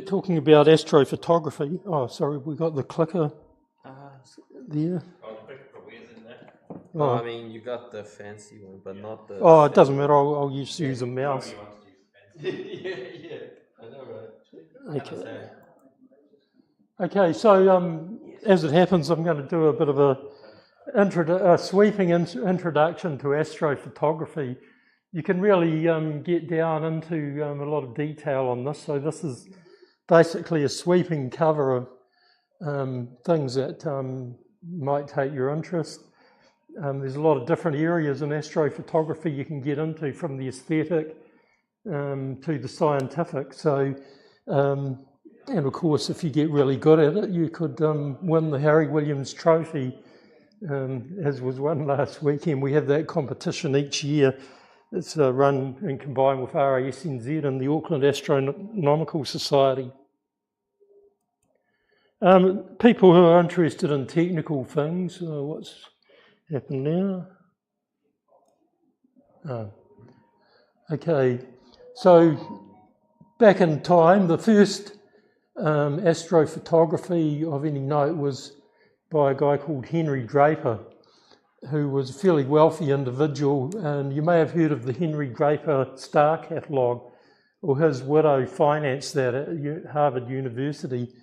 Talking about astrophotography. Oh, sorry, we got the clicker there. Oh, the clicker probably is in there. Oh, I mean, you got the fancy one, but not the... Oh, it doesn't matter. I'll use a mouse. You want to use yeah, I know, right? Okay. Okay, so as it happens, I'm going to do a bit of a sweeping introduction to astrophotography. You can really get down into a lot of detail on this. So this is basically a sweeping cover of things that might take your interest. There's a lot of different areas in astrophotography you can get into, from the aesthetic to the scientific. So, and of course, if you get really good at it, you could win the Harry Williams Trophy, as was won last weekend. We have that competition each year. It's run and combined with RASNZ and the Auckland Astronomical Society. People who are interested in technical things, what's happened now? Okay, so back in time, the first astrophotography of any note was by a guy called Henry Draper, who was a fairly wealthy individual, and you may have heard of the Henry Draper star catalogue, or his widow financed that at Harvard University,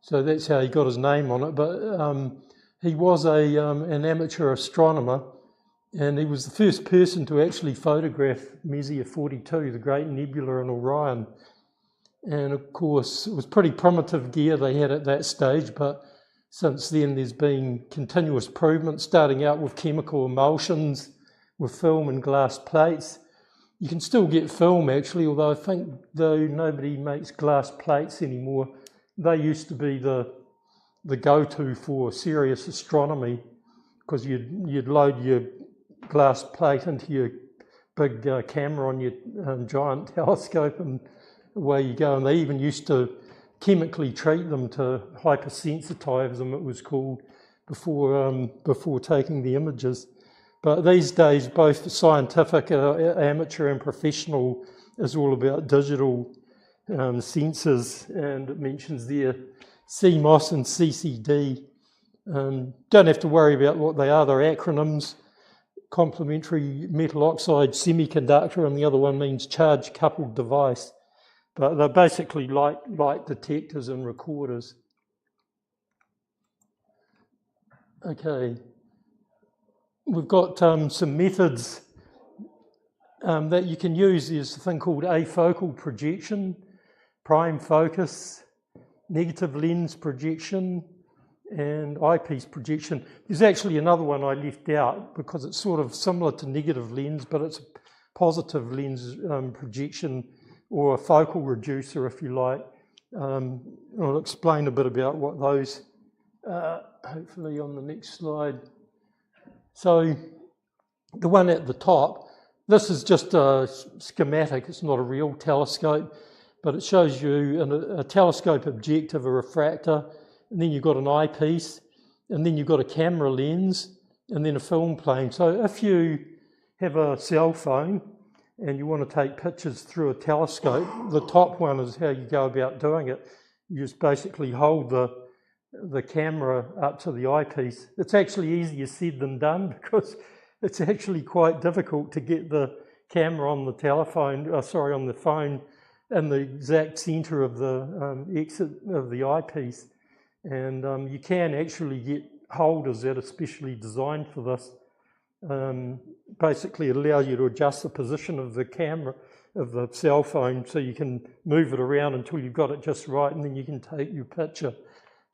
so that's how he got his name on it. But he was an amateur astronomer, and he was the first person to actually photograph Messier 42, the great nebula in Orion. And of course, it was pretty primitive gear they had at that stage, but since then there's been continuous improvement, starting out with chemical emulsions, with film and glass plates. You can still get film actually, although I think though nobody makes glass plates anymore, they used to be the go-to for serious astronomy, because you'd load your glass plate into your big camera on your giant telescope, and away you go. And they even used to chemically treat them to hypersensitize them, it was called, before taking the images. But these days, both the scientific, amateur and professional is all about digital sensors, and it mentions there CMOS and CCD. Don't have to worry about what they are, they're acronyms. Complementary metal oxide semiconductor, and the other one means charge coupled device. But they're basically light detectors and recorders. Okay, we've got some methods that you can use. There's a thing called afocal projection, prime focus, negative lens projection, and eyepiece projection. There's actually another one I left out because it's sort of similar to negative lens, but it's a positive lens projection, or a focal reducer, if you like. I'll explain a bit about what those are, hopefully on the next slide. So the one at the top, this is just a schematic, it's not a real telescope, but it shows you a telescope objective, a refractor, and then you've got an eyepiece, and then you've got a camera lens, and then a film plane. So if you have a cell phone and you want to take pictures through a telescope, the top one is how you go about doing it. You just basically hold the camera up to the eyepiece. It's actually easier said than done, because it's actually quite difficult to get the camera on the on the phone in the exact centre of the exit of the eyepiece. And you can actually get holders that are specially designed for this. Basically, it allows you to adjust the position of the camera, of the cell phone, so you can move it around until you've got it just right, and then you can take your picture.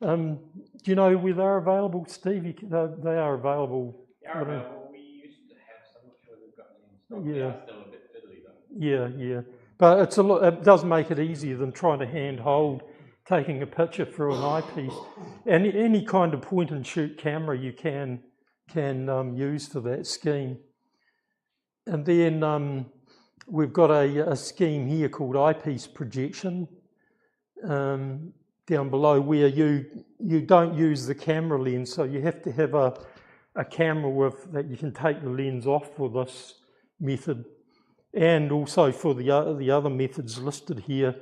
Do you know where they're available, Steve? They are available. They are available. We used to have some, I'm not sure they've got any in stock. They are still a bit fiddly though. Yeah. But it does make it easier than trying to handhold taking a picture through an eyepiece. And any kind of point and shoot camera you can use for that scheme. And then we've got a scheme here called eyepiece projection down below, where you don't use the camera lens, so you have to have a camera that you can take the lens off for this method, and also for the other methods listed here.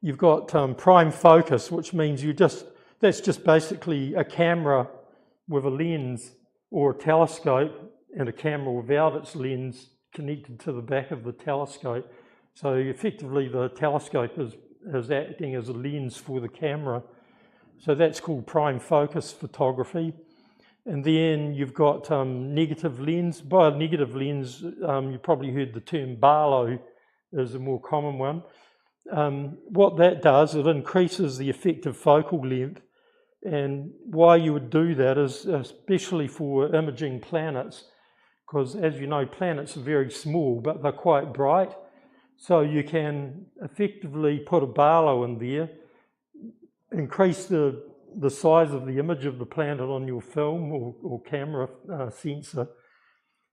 you've got prime focus, which means that's just basically a camera with a lens or a telescope and a camera without its lens connected to the back of the telescope. So effectively the telescope is acting as a lens for the camera. So that's called prime focus photography. And then you've got negative lens. By a negative lens, you probably heard the term Barlow is a more common one. What that does, it increases the effective focal length. And why you would do that is especially for imaging planets, because as you know, planets are very small, but they're quite bright. So you can effectively put a Barlow in there, increase the size of the image of the planet on your film or camera sensor,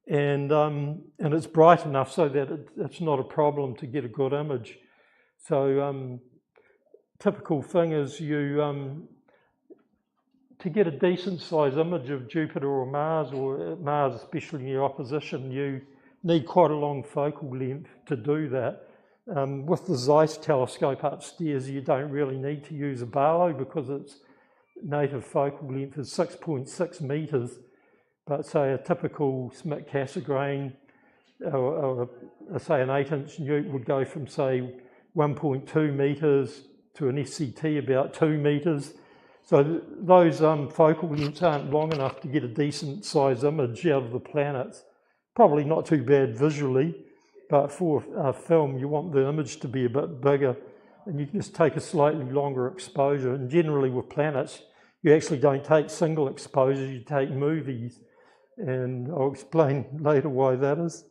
and it's bright enough so that it's not a problem to get a good image. So typical thing is to get a decent size image of Jupiter or Mars, especially near opposition, you need quite a long focal length to do that. With the Zeiss telescope upstairs, you don't really need to use a Barlow because its native focal length is 6.6 metres, but say a typical Schmidt-Cassegrain, or say an 8-inch Newt would go from say 1.2 metres to an SCT about 2 metres. So those focal lengths aren't long enough to get a decent size image out of the planets. Probably not too bad visually, but for a film you want the image to be a bit bigger, and you can just take a slightly longer exposure. And generally with planets, you actually don't take single exposures, you take movies. And I'll explain later why that is.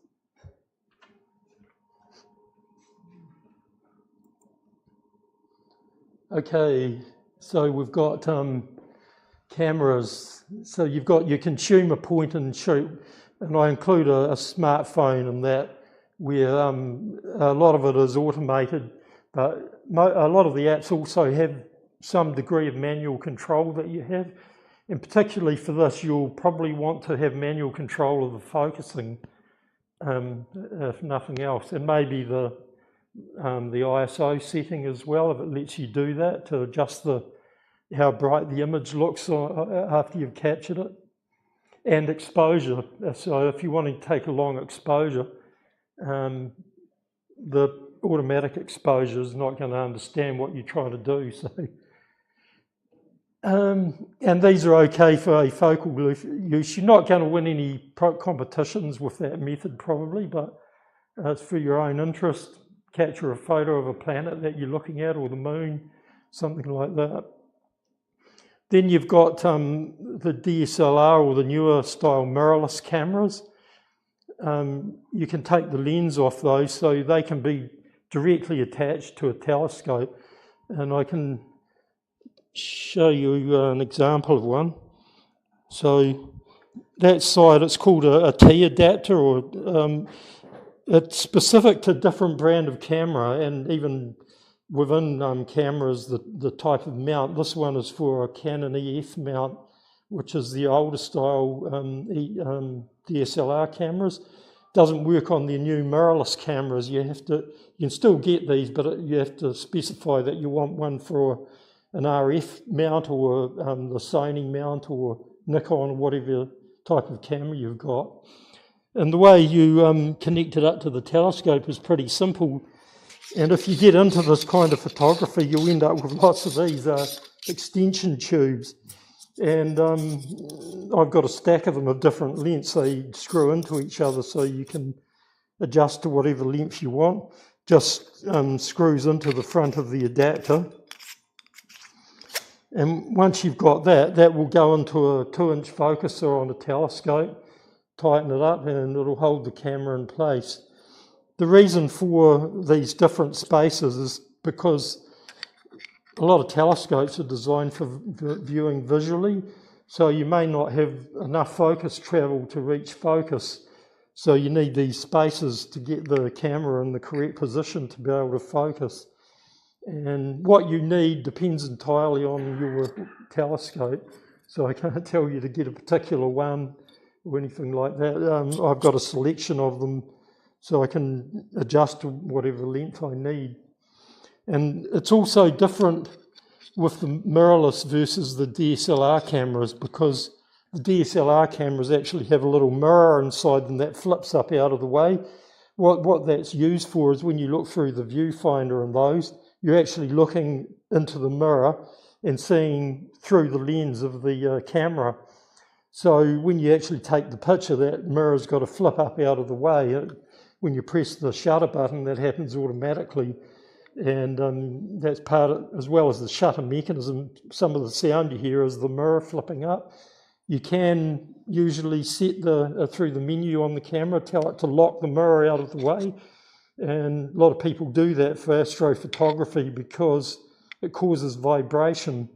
Okay, so we've got cameras. So you've got your consumer point and shoot, and I include a smartphone in that, where a lot of it is automated, but a lot of the apps also have some degree of manual control that you have. And particularly for this, you'll probably want to have manual control of the focusing, if nothing else, and maybe the ISO setting as well, if it lets you do that, to adjust how bright the image looks after you've captured it. And exposure. So if you want to take a long exposure, the automatic exposure is not going to understand what you're trying to do. So, and these are okay for a focal use. You're not going to win any competitions with that method probably, but it's for your own interest. Capture a photo of a planet that you're looking at, or the moon, something like that. Then you've got the DSLR, or the newer style mirrorless cameras. You can take the lens off those, so they can be directly attached to a telescope. And I can show you an example of one. So that side, it's called a T adapter, or it's specific to different brand of camera, and even within cameras, the type of mount. This one is for a Canon EF mount, which is the older style DSLR cameras. Doesn't work on the new mirrorless cameras. You can still get these, but you have to specify that you want one for an RF mount, or the Sony mount, or Nikon, or whatever type of camera you've got. And the way you connect it up to the telescope is pretty simple. And if you get into this kind of photography, you'll end up with lots of these extension tubes. And I've got a stack of them of different lengths. They screw into each other, so you can adjust to whatever length you want. Just screws into the front of the adapter. And once you've got that, that will go into a 2-inch focuser on a telescope. Tighten it up and it'll hold the camera in place. The reason for these different spaces is because a lot of telescopes are designed for viewing visually, so you may not have enough focus travel to reach focus. So you need these spaces to get the camera in the correct position to be able to focus. And what you need depends entirely on your telescope. So I can't tell you to get a particular one or anything like that. I've got a selection of them, so I can adjust to whatever length I need. And it's also different with the mirrorless versus the DSLR cameras, because the DSLR cameras actually have a little mirror inside them that flips up out of the way. What that's used for is when you look through the viewfinder and those, you're actually looking into the mirror and seeing through the lens of the camera. So when you actually take the picture, that mirror's got to flip up out of the way. When you press the shutter button, that happens automatically. And that's part of, as well as the shutter mechanism, some of the sound you hear is the mirror flipping up. You can usually set through the menu on the camera, tell it to lock the mirror out of the way. And a lot of people do that for astrophotography because it causes vibration,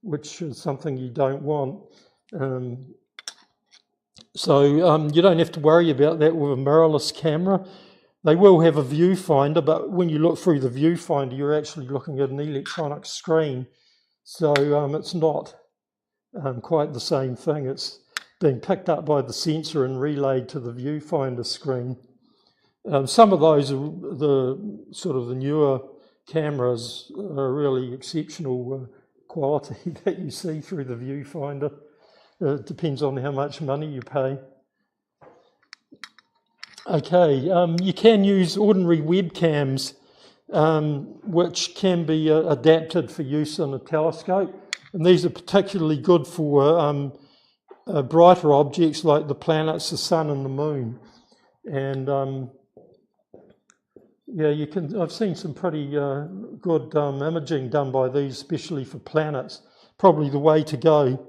which is something you don't want. So you don't have to worry about that with a mirrorless camera. They will have a viewfinder, but when you look through the viewfinder, you're actually looking at an electronic screen. So it's not quite the same thing. It's being picked up by the sensor and relayed to the viewfinder screen. Some of those are the newer cameras are really exceptional quality that you see through the viewfinder. It depends on how much money you pay. Okay, you can use ordinary webcams which can be adapted for use in a telescope, and these are particularly good for brighter objects like the planets, the sun and the moon. And yeah, you can. I've seen some pretty good imaging done by these, especially for planets. Probably the way to go.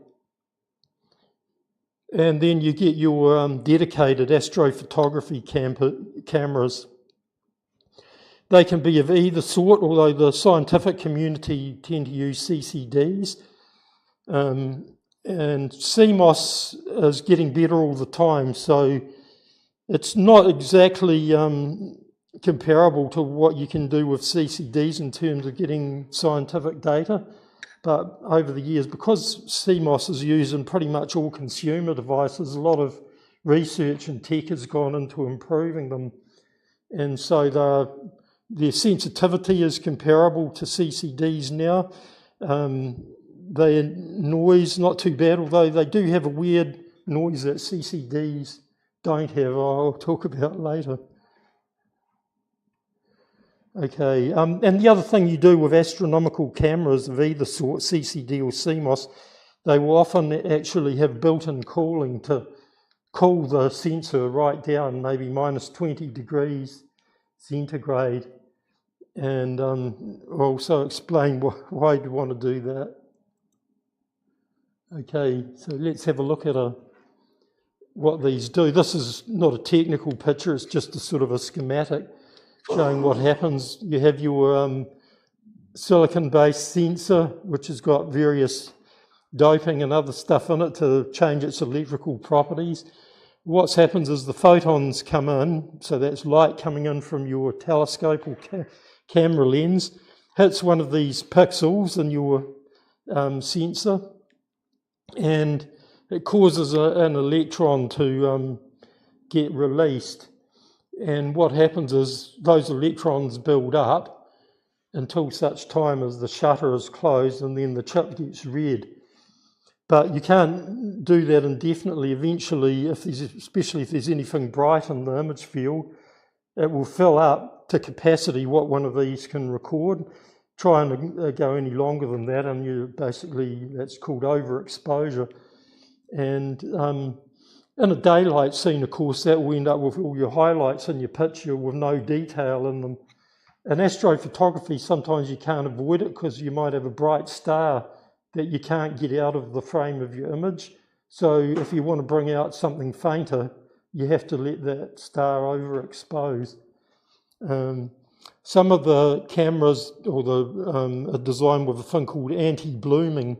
And then you get your dedicated astrophotography cameras. They can be of either sort, although the scientific community tend to use CCDs. And CMOS is getting better all the time, so it's not exactly comparable to what you can do with CCDs in terms of getting scientific data. But over the years, because CMOS is used in pretty much all consumer devices, a lot of research and tech has gone into improving them. And so their sensitivity is comparable to CCDs now. Their noise, not too bad, although they do have a weird noise that CCDs don't have, I'll talk about later. Okay, and the other thing you do with astronomical cameras of either sort, CCD or CMOS, they will often actually have built-in cooling to cool the sensor right down, maybe minus 20 degrees centigrade. And I'll also explain why you want to do that. Okay, so let's have a look at what these do. This is not a technical picture, it's just a sort of a schematic showing what happens. You have your silicon-based sensor, which has got various doping and other stuff in it to change its electrical properties. What happens is the photons come in, so that's light coming in from your telescope or camera lens, hits one of these pixels in your sensor, and it causes an electron to get released. And what happens is those electrons build up until such time as the shutter is closed, and then the chip gets red. But you can't do that indefinitely. Eventually, especially if there's anything bright in the image field, it will fill up to capacity what one of these can record. Try and go any longer than that, and that's called overexposure. And in a daylight scene, of course, that will end up with all your highlights in your picture with no detail in them. In astrophotography, sometimes you can't avoid it because you might have a bright star that you can't get out of the frame of your image. So if you want to bring out something fainter, you have to let that star overexpose. Some of the cameras are designed with a thing called anti-blooming.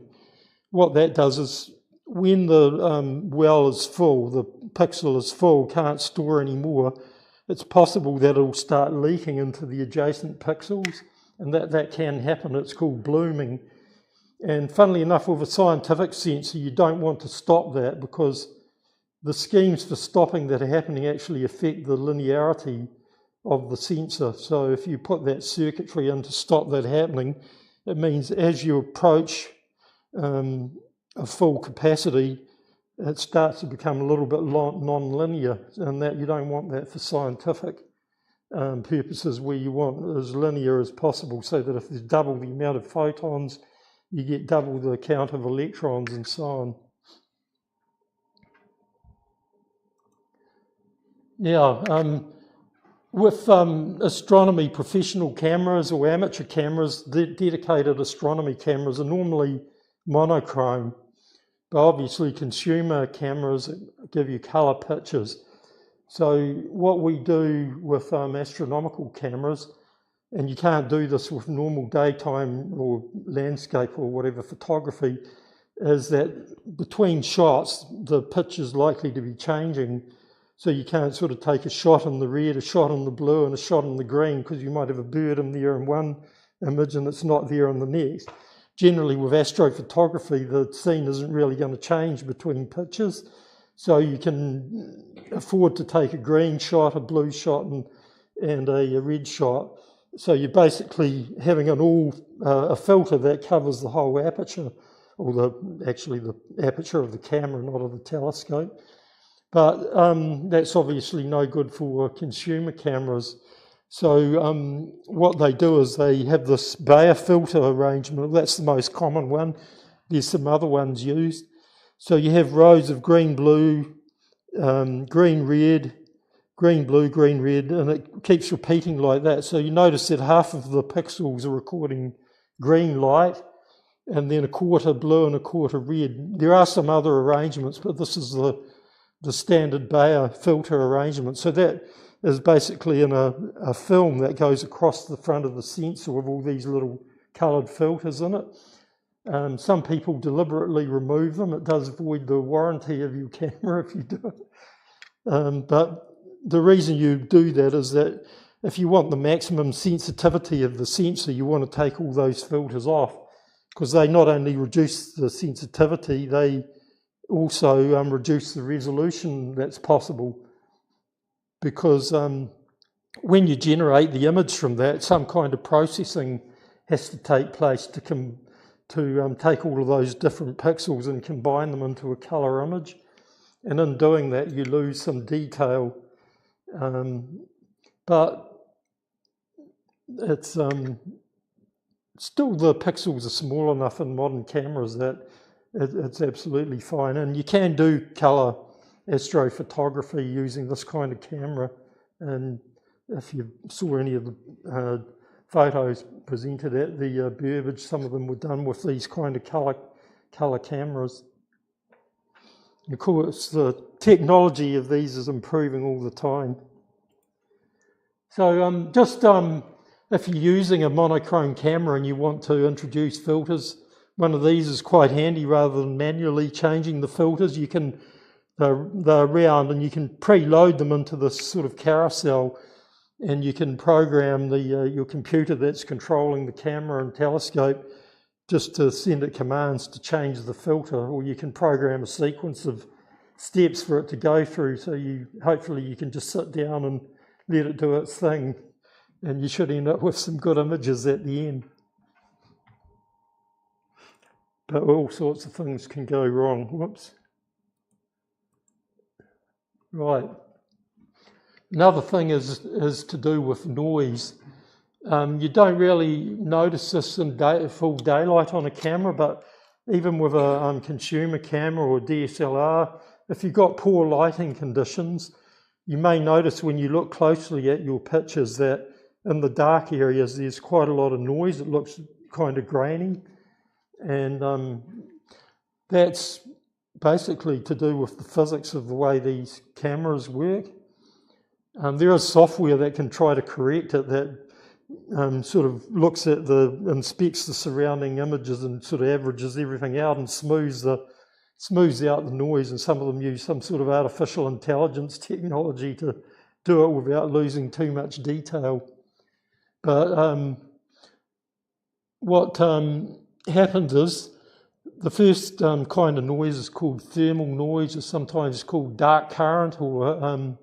What that does is when the well is full, the pixel is full, can't store any more, it's possible that it'll start leaking into the adjacent pixels, and that can happen. It's called blooming. And funnily enough, with a scientific sensor, you don't want to stop that because the schemes for stopping that are happening actually affect the linearity of the sensor. So if you put that circuitry in to stop that happening, it means as you approach a full capacity, it starts to become a little bit non-linear, and that you don't want that for scientific purposes, where you want as linear as possible, so that if there's double the amount of photons, you get double the count of electrons and so on. Yeah, with astronomy professional cameras or amateur cameras, dedicated astronomy cameras are normally monochrome, but obviously consumer cameras give you colour pictures. So what we do with astronomical cameras, and you can't do this with normal daytime or landscape or whatever photography, is that between shots the picture's likely to be changing. So you can't sort of take a shot in the red, a shot in the blue and a shot in the green, because you might have a bird in there in one image and it's not there in the next. Generally with astrophotography, the scene isn't really going to change between pictures. So you can afford to take a green shot, a blue shot and a red shot. So you're basically having a filter that covers the whole aperture, or actually the aperture of the camera, not of the telescope. But that's obviously no good for consumer cameras. So what they do is they have this Bayer filter arrangement. That's the most common one. There's some other ones used. So you have rows of green, blue, green, red, green, blue, green, red, and it keeps repeating like that. So you notice that half of the pixels are recording green light, and then a quarter blue and a quarter red. There are some other arrangements, but this is the standard Bayer filter arrangement. So that is basically in a film that goes across the front of the sensor with all these little coloured filters in it. Some people deliberately remove them. It does void the warranty of your camera if you do it. But the reason you do that is that if you want the maximum sensitivity of the sensor, you want to take all those filters off, because they not only reduce the sensitivity, they also reduce the resolution that's possible, because when you generate the image from that, some kind of processing has to take place to take all of those different pixels and combine them into a colour image. And in doing that, you lose some detail. But it's still, the pixels are small enough in modern cameras that it's absolutely fine. And you can do colour astrophotography using this kind of camera. And if you saw any of the photos presented at the Burbage, some of them were done with these kind of colour cameras. And of course, the technology of these is improving all the time. So if you're using a monochrome camera and you want to introduce filters, one of these is quite handy. Rather than manually changing the filters, they're round, and you can preload them into this sort of carousel, and you can program your computer that's controlling the camera and telescope just to send it commands to change the filter, or you can program a sequence of steps for it to go through. So hopefully you can just sit down and let it do its thing, and you should end up with some good images at the end. But all sorts of things can go wrong. Whoops. Right. Another thing is to do with noise. You don't really notice this in full daylight on a camera, but even with a consumer camera or DSLR, if you've got poor lighting conditions, you may notice when you look closely at your pictures that in the dark areas there's quite a lot of noise. It looks kind of grainy, and that's basically to do with the physics of the way these cameras work. There is software that can try to correct it, that sort of looks at inspects the surrounding images and sort of averages everything out and smooths out the noise, and some of them use some sort of artificial intelligence technology to do it without losing too much detail. But what happens is, the first kind of noise is called thermal noise, or sometimes called dark current, or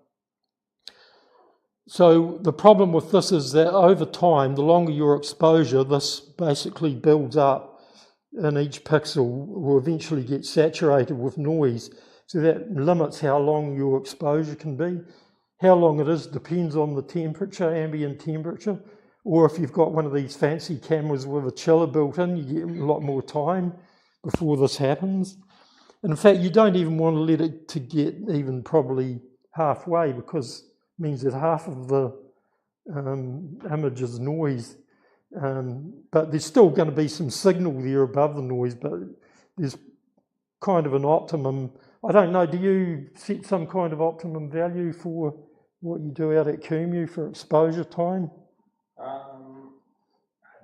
So the problem with this is that over time, the longer your exposure, this basically builds up, and each pixel will eventually get saturated with noise. So that limits how long your exposure can be. How long it is depends on the temperature, ambient temperature, or if you've got one of these fancy cameras with a chiller built in, you get a lot more time before this happens. And in fact, you don't even want to let it to get even probably halfway, because it means that half of the image is noise. But there's still going to be some signal there above the noise, but there's kind of an optimum. I don't know, do you set some kind of optimum value for what you do out at Kumu for exposure time? It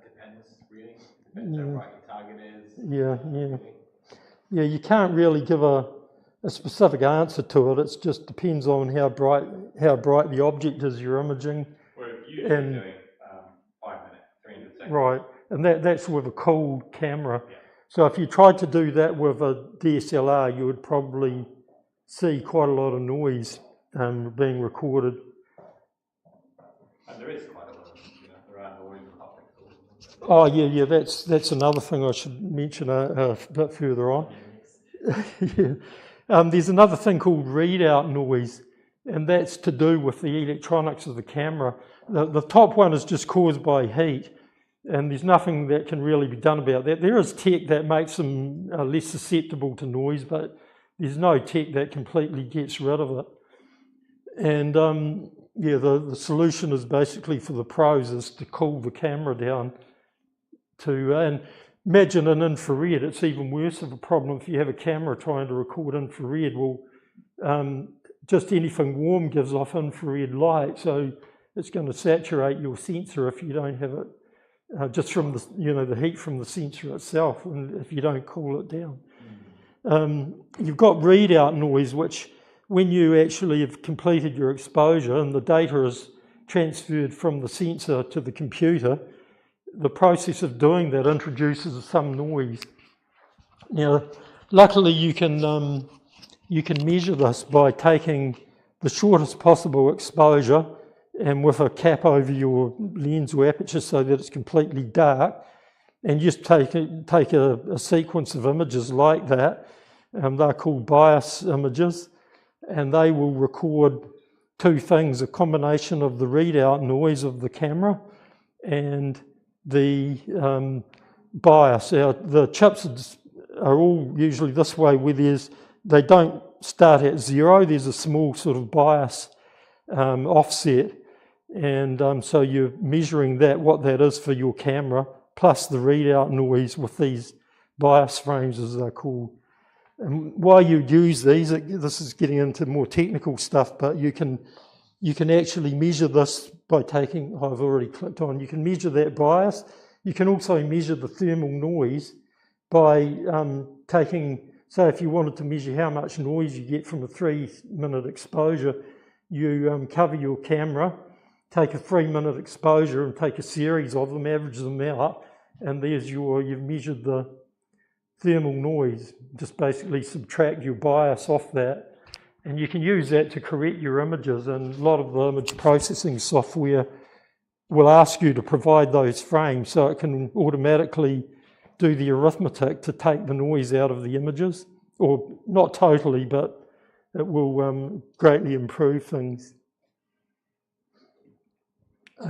depends, really. Depends how bright your target is. Yeah. Yeah, you can't really give a specific answer to it. It just depends on how bright the object is you're imaging. We're usually doing 5 minutes, 300 seconds. Right, and that's with a cold camera. Yeah. So if you tried to do that with a DSLR, you would probably see quite a lot of noise being recorded. And there is quite a lot of, there are noise topics. Oh yeah, that's another thing I should mention a bit further on. Yeah. There's another thing called readout noise, and that's to do with the electronics of the camera. The top one is just caused by heat, and there's nothing that can really be done about that. There is tech that makes them less susceptible to noise, but there's no tech that completely gets rid of it. And the solution is basically for the pros is to cool the camera down and imagine an infrared. It's even worse of a problem if you have a camera trying to record infrared. Well, just anything warm gives off infrared light, so it's going to saturate your sensor if you don't have it, just from the heat from the sensor itself, and if you don't cool it down. You've got readout noise, which when you actually have completed your exposure and the data is transferred from the sensor to the computer, the process of doing that introduces some noise. Now, luckily you can measure this by taking the shortest possible exposure and with a cap over your lens or aperture so that it's completely dark, and just take a sequence of images like that. They're called bias images, and they will record two things: a combination of the readout noise of the camera and the bias. The chips are all usually this way, where they don't start at zero. There's a small sort of bias offset, and so you're measuring what that is for your camera, plus the readout noise with these bias frames, as they're called. And why you use these, this is getting into more technical stuff, but you can actually measure this by taking, I've already clicked on, you can measure that bias. You can also measure the thermal noise by taking, so if you wanted to measure how much noise you get from a 3-minute exposure, you cover your camera, take a 3-minute exposure and take a series of them, average them out, and there's you've measured the thermal noise. Just basically subtract your bias off that, and you can use that to correct your images. And a lot of the image processing software will ask you to provide those frames, so it can automatically do the arithmetic to take the noise out of the images, or not totally, but it will greatly improve things.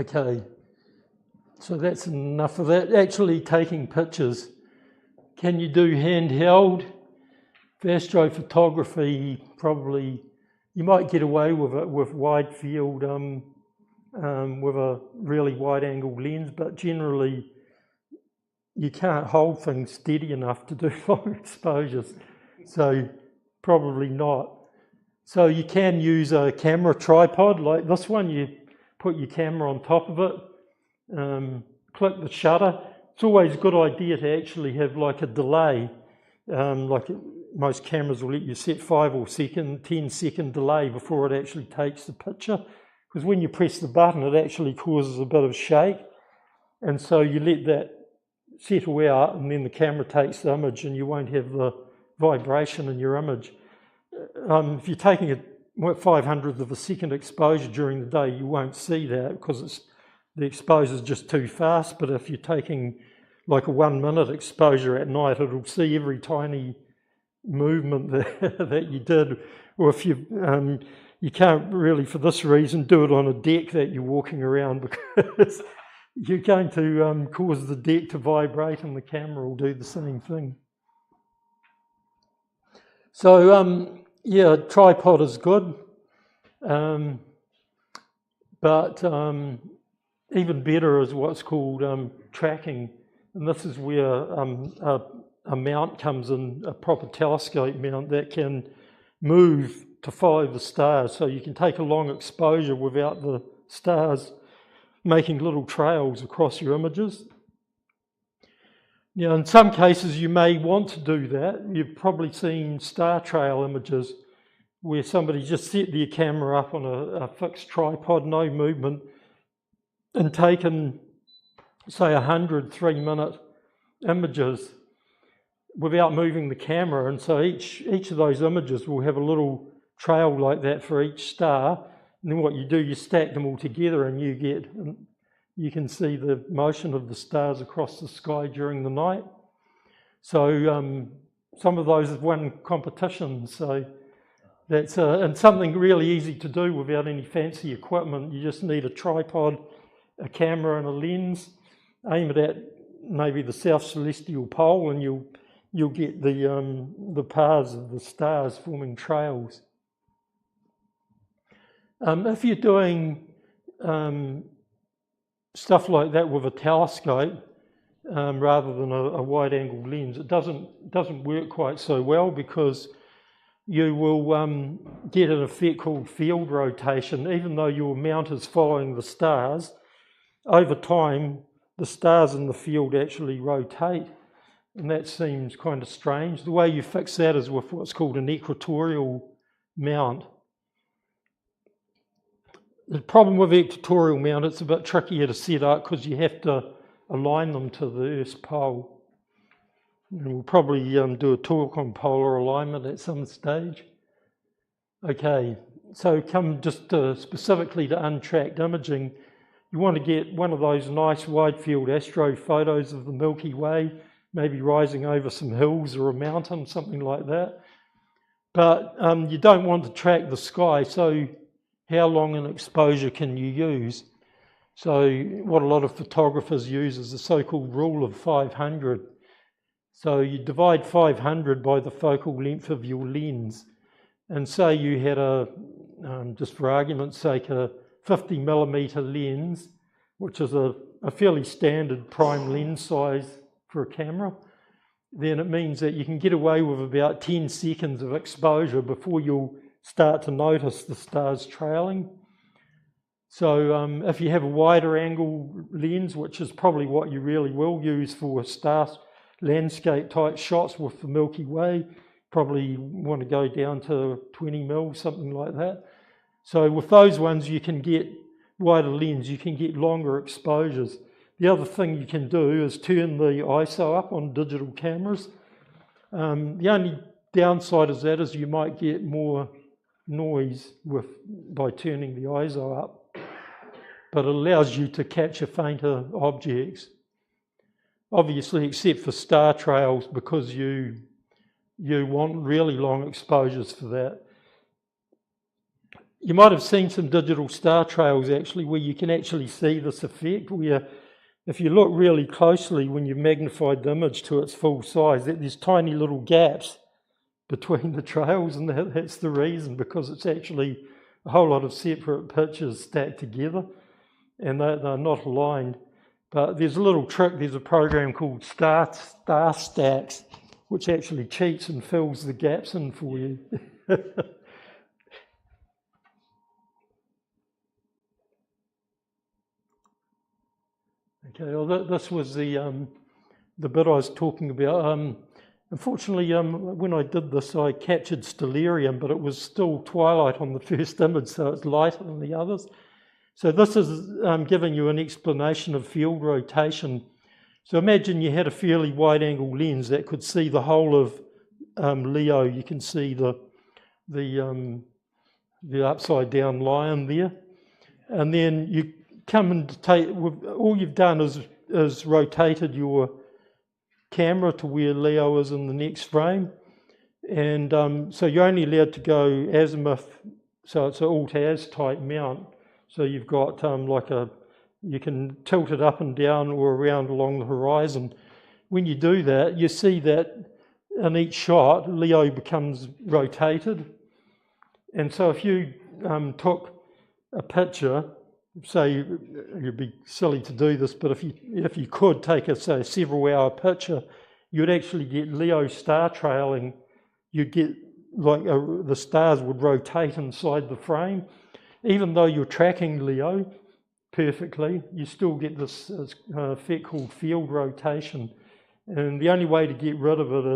Okay, so that's enough of that. Actually taking pictures. Can you do handheld? For astrophotography, probably you might get away with it with wide field, with a really wide angle lens, but generally you can't hold things steady enough to do long exposures, so probably not. So you can use a camera tripod like this one. You put your camera on top of it, click the shutter. It's always a good idea to actually have like a delay, like most cameras will let you set 5 or 10-second delay before it actually takes the picture, because when you press the button it actually causes a bit of shake, and so you let that settle out and then the camera takes the image and you won't have the vibration in your image. If you're taking a 500th of a second exposure during the day, you won't see that because the exposure is just too fast. But if you're taking like a 1 minute exposure at night, it'll see every tiny movement that you did. Or if you can't really, for this reason, do it on a deck that you're walking around because you're going to cause the deck to vibrate and the camera will do the same thing. So yeah, tripod is good, but even better is what's called tracking, and this is where a mount comes in, a proper telescope mount that can move to follow the stars, so you can take a long exposure without the stars making little trails across your images. Now, in some cases you may want to do that. You've probably seen star trail images where somebody just set their camera up on a fixed tripod, no movement, and taken, say, 100 3-minute images without moving the camera. And so each of those images will have a little trail like that for each star. And then what you do, you stack them all together and you can see the motion of the stars across the sky during the night. So some of those have won competitions. So that's and something really easy to do without any fancy equipment. You just need a tripod, a camera and a lens. Aim it at maybe the South Celestial Pole and you'll get the paths of the stars forming trails. If you're doing stuff like that with a telescope rather than a wide-angle lens, it doesn't work quite so well because you will get an effect called field rotation. Even though your mount is following the stars, over time the stars in the field actually rotate, and that seems kind of strange. The way you fix that is with what's called an equatorial mount. The problem with equatorial mount, it's a bit trickier to set up because you have to align them to the Earth's pole. And we'll probably do a talk on polar alignment at some stage. Okay, so come just specifically to untracked imaging. You want to get one of those nice wide field astro photos of the Milky Way, maybe rising over some hills or a mountain, something like that. But you don't want to track the sky, so how long an exposure can you use? So what a lot of photographers use is the so-called rule of 500. So you divide 500 by the focal length of your lens, and say you had just for argument's sake, a 50mm lens, which is a fairly standard prime lens size for a camera, then it means that you can get away with about 10 seconds of exposure before you'll start to notice the stars trailing. So if you have a wider angle lens, which is probably what you really will use for star landscape type shots with the Milky Way, probably want to go down to 20mm, something like that. So with those ones you can get wider lens, you can get longer exposures. The other thing you can do is turn the ISO up on digital cameras. The only downside of that is you might get more noise by turning the ISO up, but it allows you to capture fainter objects. Obviously, except for star trails, because you want really long exposures for that. You might have seen some digital star trails actually where you can actually see this effect, where if you look really closely when you've magnified the image to its full size, that there's tiny little gaps between the trails, and that's the reason, because it's actually a whole lot of separate pictures stacked together and they're not aligned. But there's a little trick, there's a program called Star Stacks which actually cheats and fills the gaps in for you. Okay, well this was the bit I was talking about. Unfortunately, when I did this, I captured stellarium, but it was still twilight on the first image, so it's lighter than the others. So this is giving you an explanation of field rotation. So imagine you had a fairly wide-angle lens that could see the whole of Leo. You can see the the upside down lion there. And then you come and take, all you've done is rotated your camera to where Leo is in the next frame. And so you're only allowed to go azimuth, so it's an alt-az type mount. So you've got you can tilt it up and down or around along the horizon. When you do that, you see that in each shot, Leo becomes rotated. And so if you took a picture, say, it'd be silly to do this, but if you could take a, say, several-hour picture, you'd actually get Leo star trailing. You'd get, like, the stars would rotate inside the frame. Even though you're tracking Leo perfectly, you still get this effect called field rotation. And the only way to get rid of it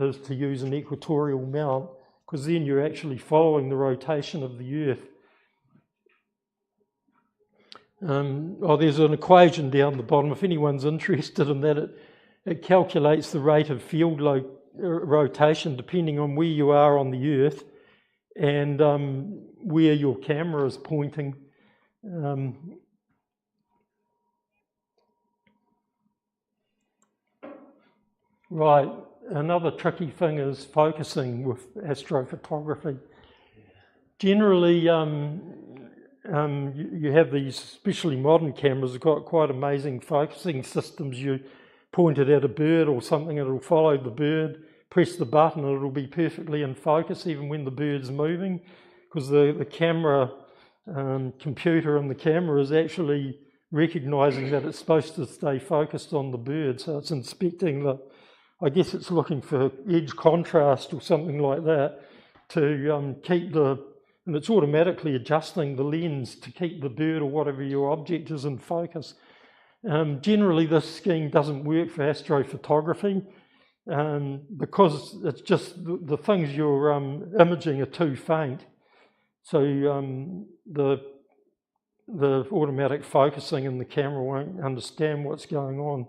is to use an equatorial mount, because then you're actually following the rotation of the Earth. There's an equation down the bottom. If anyone's interested in that, it calculates the rate of field rotation depending on where you are on the Earth and where your camera is pointing. Right, another tricky thing is focusing with astrophotography. Generally, you have these, especially modern cameras, have got quite amazing focusing systems. You point it at a bird or something, it'll follow the bird, press the button, and it'll be perfectly in focus even when the bird's moving, because the camera, computer in the camera is actually recognising that it's supposed to stay focused on the bird, so it's inspecting I guess it's looking for edge contrast or something like that to keep and it's automatically adjusting the lens to keep the bird or whatever your object is in focus. Generally, this scheme doesn't work for astrophotography because it's just the things you're imaging are too faint. So the automatic focusing in the camera won't understand what's going on.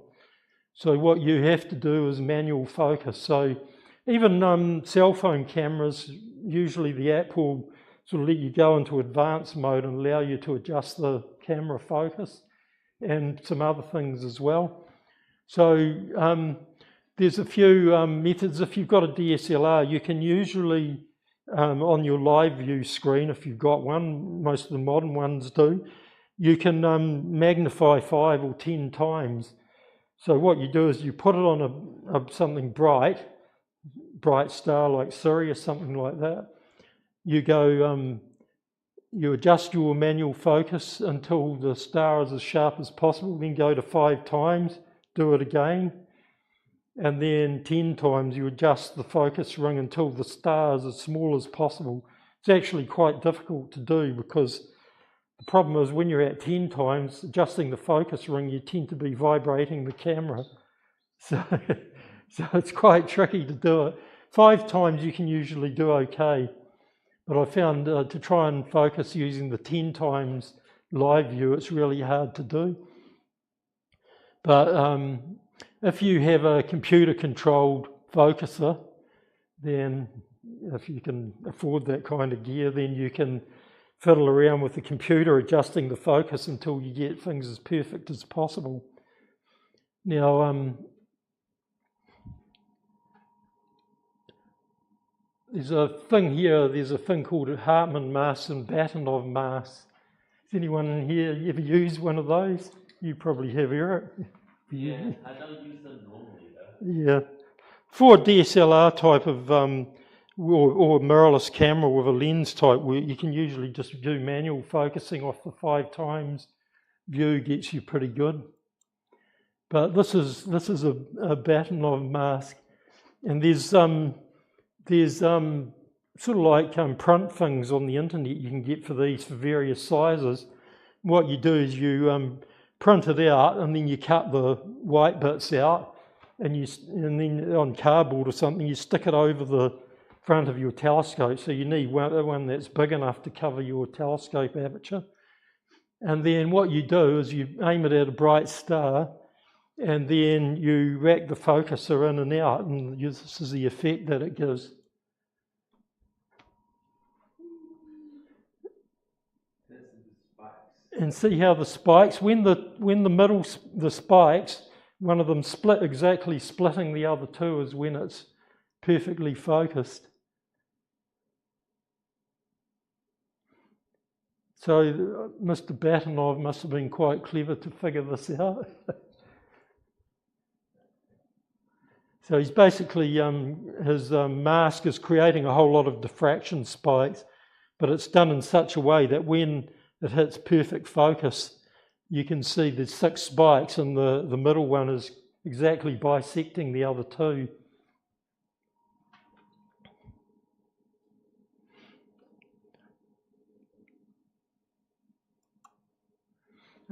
So what you have to do is manual focus. So even cell phone cameras, usually the app will sort of let you go into advanced mode and allow you to adjust the camera focus and some other things as well. So there's a few methods. If you've got a DSLR, you can usually, on your live view screen, if you've got one, most of the modern ones do, you can magnify 5 or 10 times. So what you do is you put it on something bright star like Sirius, something like that. You go, you adjust your manual focus until the star is as sharp as possible, then go to 5 times, do it again, and then 10 times you adjust the focus ring until the star is as small as possible. It's actually quite difficult to do because the problem is when you're at 10 times, adjusting the focus ring, you tend to be vibrating the camera. So it's quite tricky to do it. 5 times you can usually do okay. But I found to try and focus using the 10 times live view, it's really hard to do. But if you have a computer-controlled focuser, then if you can afford that kind of gear, then you can fiddle around with the computer adjusting the focus until you get things as perfect as possible. Now, there's a thing here, there's a thing called a Hartmann mask and Batonov mask. Has anyone in here ever used one of those? You probably have, Eric. Yeah, I don't use them normally though. Yeah. For a DSLR type of or mirrorless camera with a lens type, where you can usually just do manual focusing off the 5 times view gets you pretty good. But this is a Batonov mask, and there's sort of like print things on the internet you can get for these for various sizes. What you do is you print it out and then you cut the white bits out and then on cardboard or something you stick it over the front of your telescope. So you need one that's big enough to cover your telescope aperture. And then what you do is you aim it at a bright star and then you rack the focuser in and out, and this is the effect that it gives. And see how the spikes, when the middle, the spikes, one of them exactly splitting the other two is when it's perfectly focused. So Mr. Batinov must have been quite clever to figure this out. So he's basically, his mask is creating a whole lot of diffraction spikes, but it's done in such a way that when it hits perfect focus, you can see there's 6 spikes and the middle one is exactly bisecting the other two.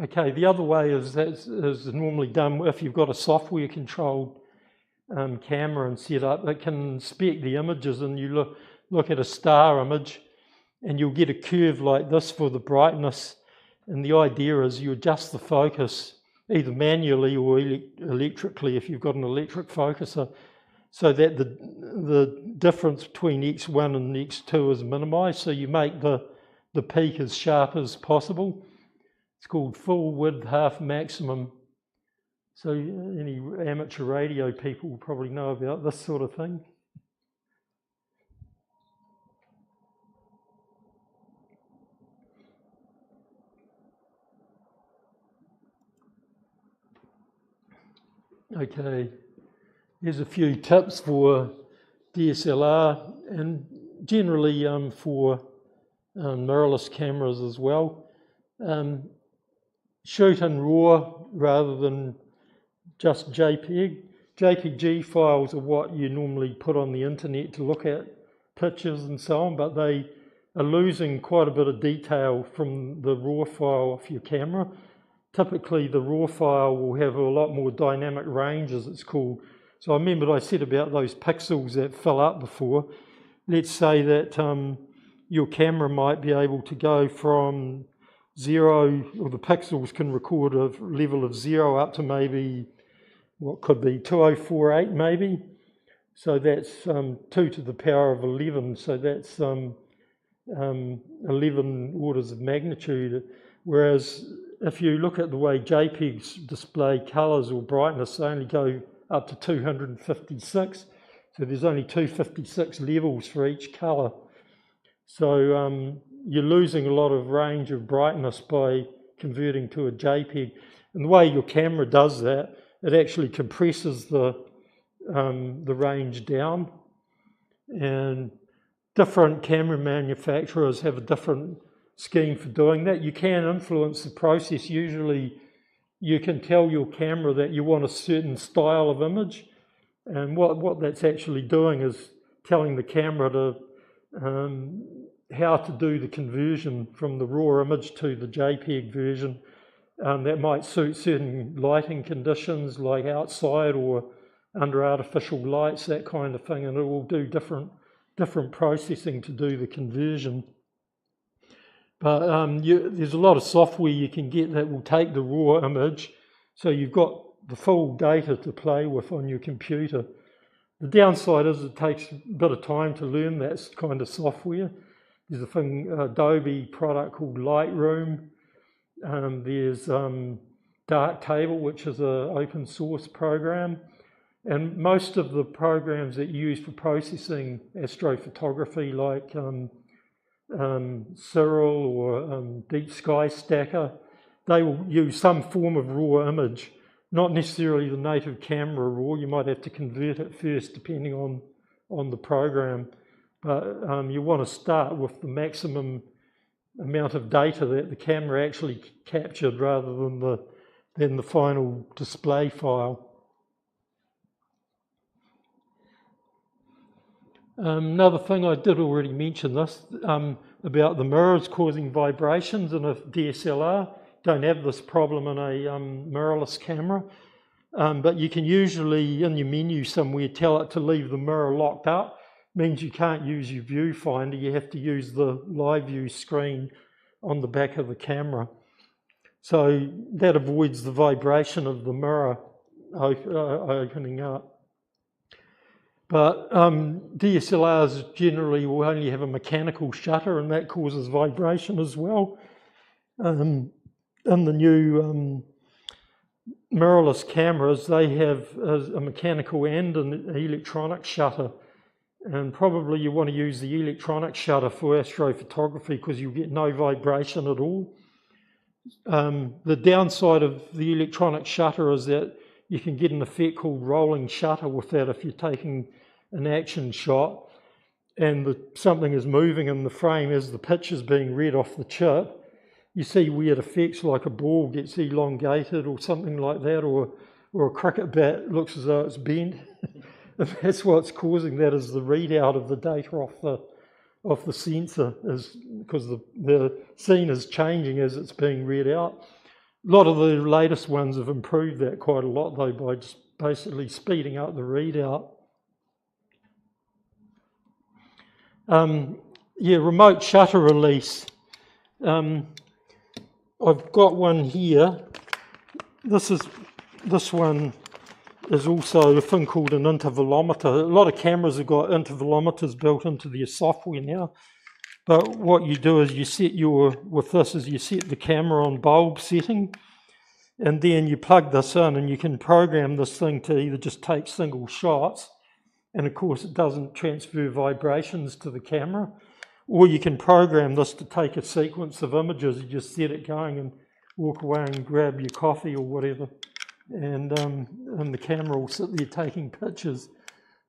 Okay, the other way is normally done if you've got a software controlled camera and set up. It can inspect the images, and you look at a star image and you'll get a curve like this for the brightness, and the idea is you adjust the focus either manually or electrically if you've got an electric focuser, so that the difference between X1 and X2 is minimized, so you make the peak as sharp as possible. It's called full width half maximum. So any amateur radio people will probably know about this sort of thing. Okay, here's a few tips for DSLR and generally for mirrorless cameras as well. Shoot in RAW rather than just JPEG. JPG files are what you normally put on the internet to look at pictures and so on, but they are losing quite a bit of detail from the RAW file off your camera. Typically the RAW file will have a lot more dynamic range, as it's called. So I remember I said about those pixels that fill up before. Let's say that your camera might be able to go from 0, or the pixels can record a level of 0 up to maybe, what could be 2048 maybe. So that's 2 to the power of 11. So that's 11 orders of magnitude. Whereas if you look at the way JPEGs display colours or brightness, they only go up to 256. So there's only 256 levels for each colour. So you're losing a lot of range of brightness by converting to a JPEG. And the way your camera does that, it actually compresses the range down. And different camera manufacturers have a different scheme for doing that. You can influence the process. Usually you can tell your camera that you want a certain style of image. And what that's actually doing is telling the camera to how to do the conversion from the raw image to the JPEG version. That might suit certain lighting conditions like outside or under artificial lights, that kind of thing, and it will do different processing to do the conversion. But there's a lot of software you can get that will take the raw image, so you've got the full data to play with on your computer. The downside is it takes a bit of time to learn that kind of software. There's a thing, Adobe product called Lightroom. There's Darktable, which is an open source program. And most of the programs that you use for processing astrophotography, like Cyril or Deep Sky Stacker, they will use some form of raw image, not necessarily the native camera raw. You might have to convert it first depending on the program. But you want to start with the maximum amount of data that the camera actually captured rather than the final display file. Another thing, I did already mention this, about the mirrors causing vibrations in a DSLR. Don't have this problem in a mirrorless camera, but you can usually, in your menu somewhere, tell it to leave the mirror locked up. Means you can't use your viewfinder, you have to use the live view screen on the back of the camera. So that avoids the vibration of the mirror opening up. But DSLRs generally will only have a mechanical shutter, and that causes vibration as well. in the new mirrorless cameras, they have a mechanical and an electronic shutter. And probably you want to use the electronic shutter for astrophotography because you get no vibration at all. The downside of the electronic shutter is that you can get an effect called rolling shutter with that if you're taking an action shot and something is moving in the frame as the picture is being read off the chip. You see weird effects like a ball gets elongated or something like that, or a cricket bat looks as though it's bent. And that's what's causing that, is the readout of the data off the sensor, is because the scene is changing as it's being read out. A lot of the latest ones have improved that quite a lot though by just basically speeding up the readout. Remote shutter release. I've got one here. This one is also a thing called an intervalometer. A lot of cameras have got intervalometers built into their software now. But what you do is you set the camera on bulb setting, and then you plug this in and you can program this thing to either just take single shots, and of course it doesn't transfer vibrations to the camera, or you can program this to take a sequence of images. You just set it going and walk away and grab your coffee or whatever, and the camera will sit there taking pictures.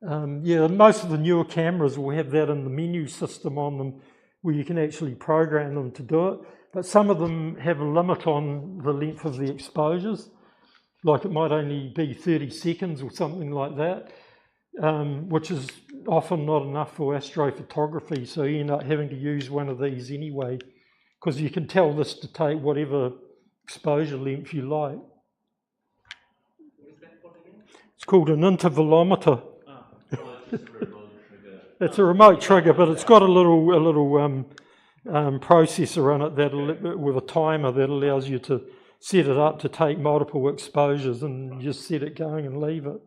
Most of the newer cameras will have that in the menu system on them, where you can actually program them to do it. But some of them have a limit on the length of the exposures, like it might only be 30 seconds or something like that, which is often not enough for astrophotography, so you end up having to use one of these anyway, because you can tell this to take whatever exposure length you like. What is that called again? It's called an intervalometer. It's just a remote trigger. It's a remote trigger, but it's got a little processor in it with a timer that allows you to set it up to take multiple exposures, and you just set it going and leave it.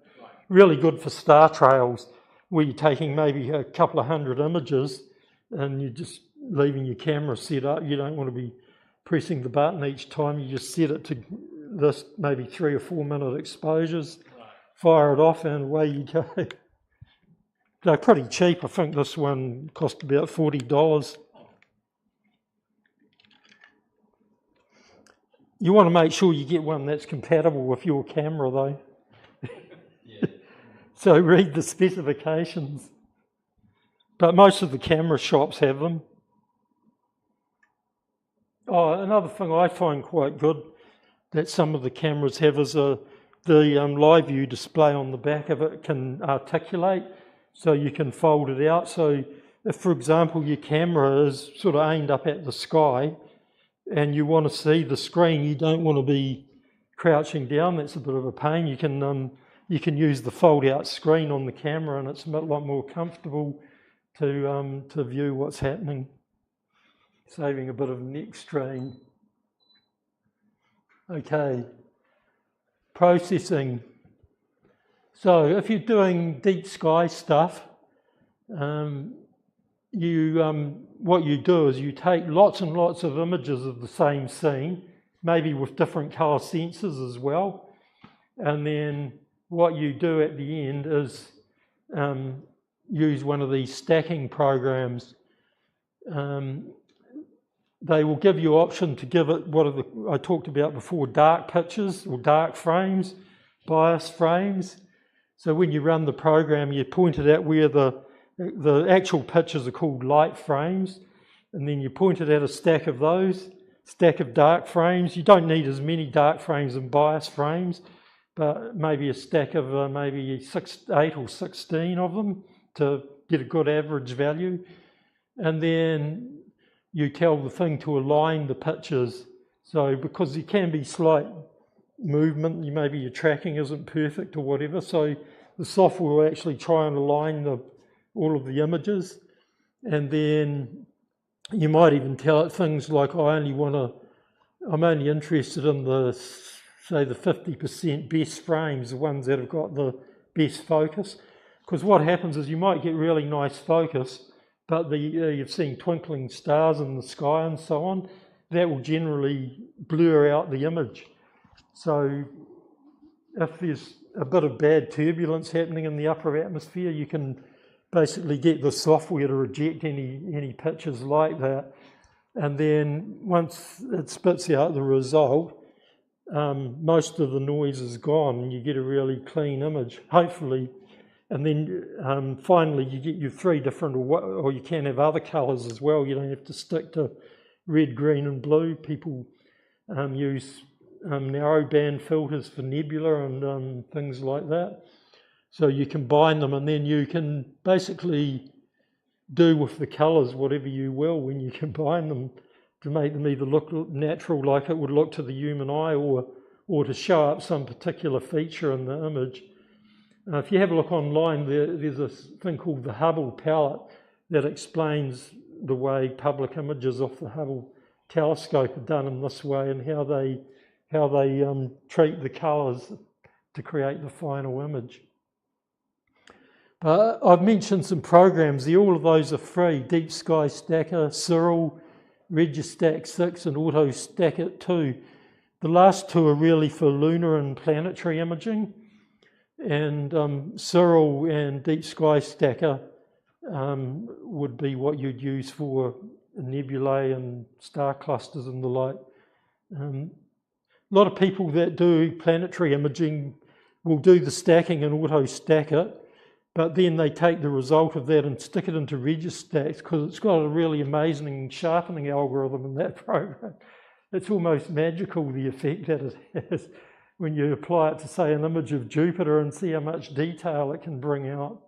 Really good for star trails, where you're taking maybe a couple of hundred images and you're just leaving your camera set up. You don't want to be pressing the button each time. You just set it to this maybe 3 or 4 minute exposures, fire it off, and away you go. They're pretty cheap. I think this one cost about $40. You want to make sure you get one that's compatible with your camera though. So read the specifications. But most of the camera shops have them. Another thing I find quite good that some of the cameras have is the live view display on the back of it can articulate, so you can fold it out. So if, for example, your camera is sort of aimed up at the sky and you want to see the screen, you don't want to be crouching down. That's a bit of a pain. You can use the fold-out screen on the camera, and it's a lot more comfortable to view what's happening, saving a bit of neck strain. Okay, processing. So if you're doing deep sky stuff, what you do is you take lots and lots of images of the same scene, maybe with different colour sensors as well, and then what you do at the end is use one of these stacking programs. They will give you option to give it I talked about before, dark pictures or dark frames, bias frames. So when you run the program, you point it at where the actual pictures are called light frames, and then you point it at a stack of dark frames. You don't need as many dark frames and bias frames, but maybe a stack of maybe 8 or 16 of them to get a good average value. And then you tell the thing to align the pictures. So because there can be slight movement, maybe your tracking isn't perfect or whatever, so the software will actually try and align all of the images. And then you might even tell it things like, I'm only interested in the 50% best frames, the ones that have got the best focus. Because what happens is you might get really nice focus, but you've seen twinkling stars in the sky and so on, that will generally blur out the image. So if there's a bit of bad turbulence happening in the upper atmosphere, you can basically get the software to reject any pictures like that. And then once it spits out the result, most of the noise is gone and you get a really clean image, hopefully. And then finally you get your 3 different, or you can have other colours as well. You don't have to stick to red, green and blue. People use narrowband filters for nebula and things like that. So you combine them and then you can basically do with the colours whatever you will when you combine them to make them either look natural like it would look to the human eye or to show up some particular feature in the image. If you have a look online, there's a thing called the Hubble palette that explains the way public images off the Hubble telescope are done in this way and how they treat the colours to create the final image. But I've mentioned some programs there, all of those are free: Deep Sky Stacker, Cirrel, Registack 6 and AutoStack 2. The last 2 are really for lunar and planetary imaging, and Cirrel and Deep Sky Stacker would be what you'd use for nebulae and star clusters and the like. A lot of people that do planetary imaging will do the stacking and auto-stack it, but then they take the result of that and stick it into Registack because it's got a really amazing sharpening algorithm in that program. It's almost magical, the effect that it has when you apply it to, say, an image of Jupiter and see how much detail it can bring out.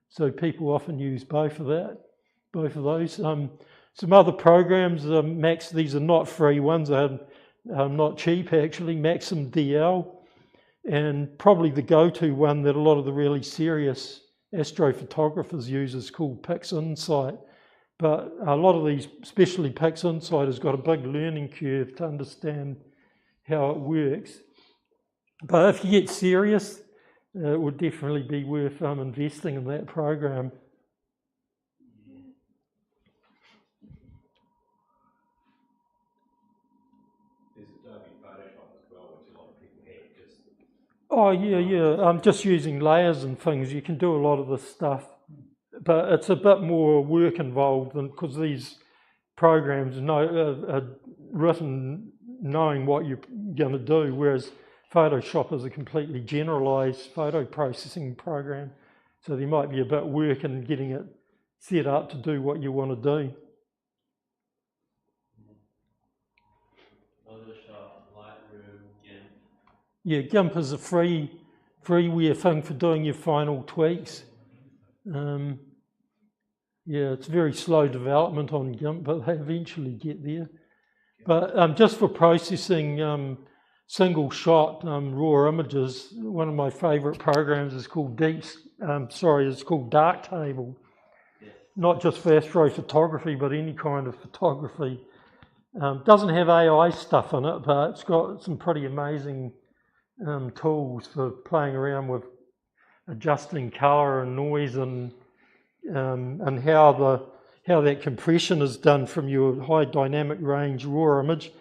So people often use both of those. Some other programs, Max, these are not free ones, are not cheap actually, Maxim DL, and probably the go-to one that a lot of the really serious astrophotographers use is called PixInsight. But a lot of these, especially PixInsight, has got a big learning curve to understand how it works. But if you get serious, it would definitely be worth investing in that program. Oh yeah. I'm just using layers and things. You can do a lot of this stuff, but it's a bit more work involved than, because these programs are written knowing what you're going to do, whereas Photoshop is a completely generalised photo processing program. So there might be a bit of work in getting it set up to do what you want to do. Yeah, GIMP is a freeware thing for doing your final tweaks. Yeah, it's very slow development on GIMP, but they eventually get there. But just for processing single shot raw images, one of my favourite programs is called Darktable. Not just for astrophotography, but any kind of photography. Doesn't have AI stuff in it, but it's got some pretty amazing tools for playing around with adjusting colour and noise and how that compression is done from your high dynamic range raw image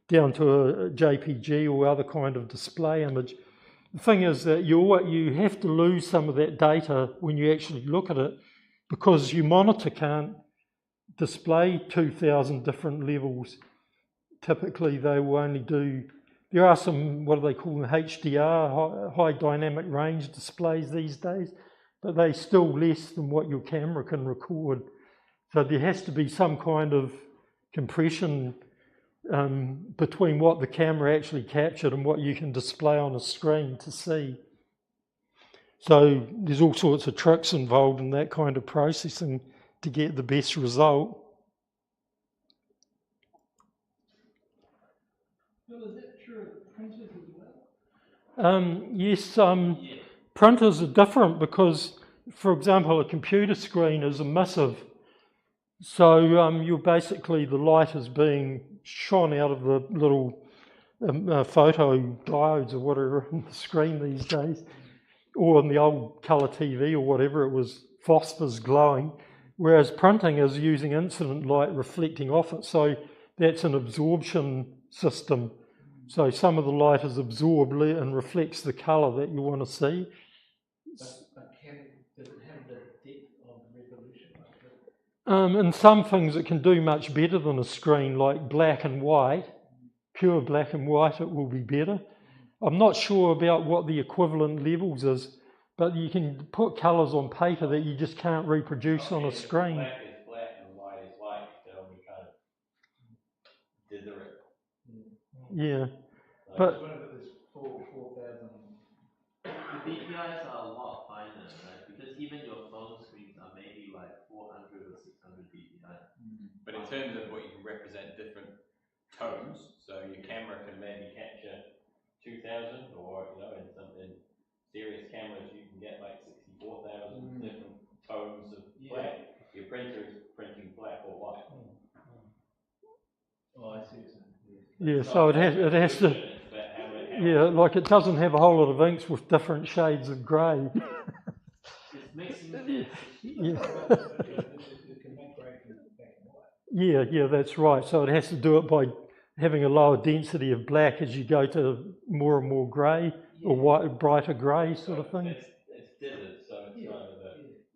down to a JPG or other kind of display image. The thing is that you have to lose some of that data when you actually look at it, because your monitor can't display 2,000 different levels. Typically they will only do, there are some, what do they call them, HDR, high dynamic range displays these days, but they're still less than what your camera can record. So there has to be some kind of compression between what the camera actually captured and what you can display on a screen to see. So there's all sorts of tricks involved in that kind of processing to get the best result. Well, is that true of printers as well? Yes, printers are different because, for example, a computer screen is emissive. So you're basically, the light is being shone out of the little photo diodes or whatever on the screen these days, or in the old colour TV or whatever, it was phosphors glowing, whereas printing is using incident light reflecting off it. So that's an absorption system. So some of the light is absorbed and reflects the colour that you want to see. Does it have the depth of resolution? In some things it can do much better than a screen, like black and white, pure black and white, it will be better. I'm not sure about what the equivalent levels is, but you can put colours on paper that you just can't reproduce on a screen. Black is black and white is white, you can only kind of dither it. Yeah. Like, But What if it was 4,000? The DPIs are a lot finer, right? Because even your phone screens are maybe like 400 or 600 DPI. but in terms of what you can represent different tones, so your camera can maybe capture 2000, or in serious cameras you can get like 64,000 different tones of black. Your printer is printing black or white. Oh, I see what you're saying. yeah, so it has to. Yeah, like it doesn't have a whole lot of inks with different shades of grey. It's mixing it. Yeah. It can make grey from black and white. Yeah, that's right. So it has to do it by having a lower density of black as you go to more and more grey or white, brighter grey sort of thing. It's dithered, so it's kind of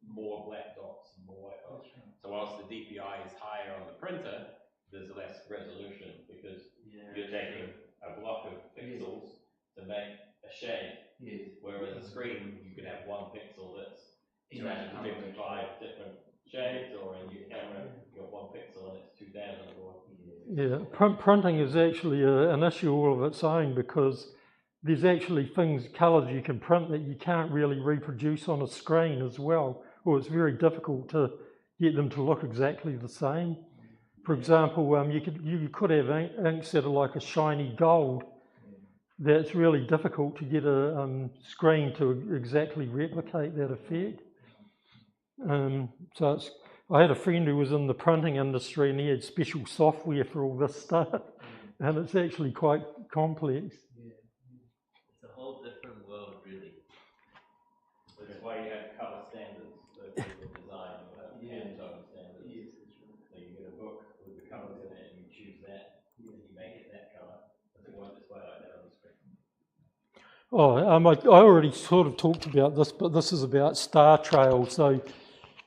more black dots and more white dots. So whilst the DPI is higher on the printer, there's less resolution because you're taking a block of pixels to make a shade. Whereas a screen, you could have one pixel that's 255 different shades, or in your camera, you've got one pixel and it's 2000 or. Yeah, printing is actually an issue all of its own because there's actually colours you can print that you can't really reproduce on a screen as well, or it's very difficult to get them to look exactly the same. For example, you could have inks that are like a shiny gold. That's really difficult to get a screen to exactly replicate that effect. I had a friend who was in the printing industry and he had special software for all this stuff, and it's actually quite complex. It's a whole different world, really. That's why you have colour standards that people design. You have Pantone standards. So you get a book with the colours in it and you choose that, and you make it that colour. It won't display like that on the screen. I already sort of talked about this, but this is about star trails. So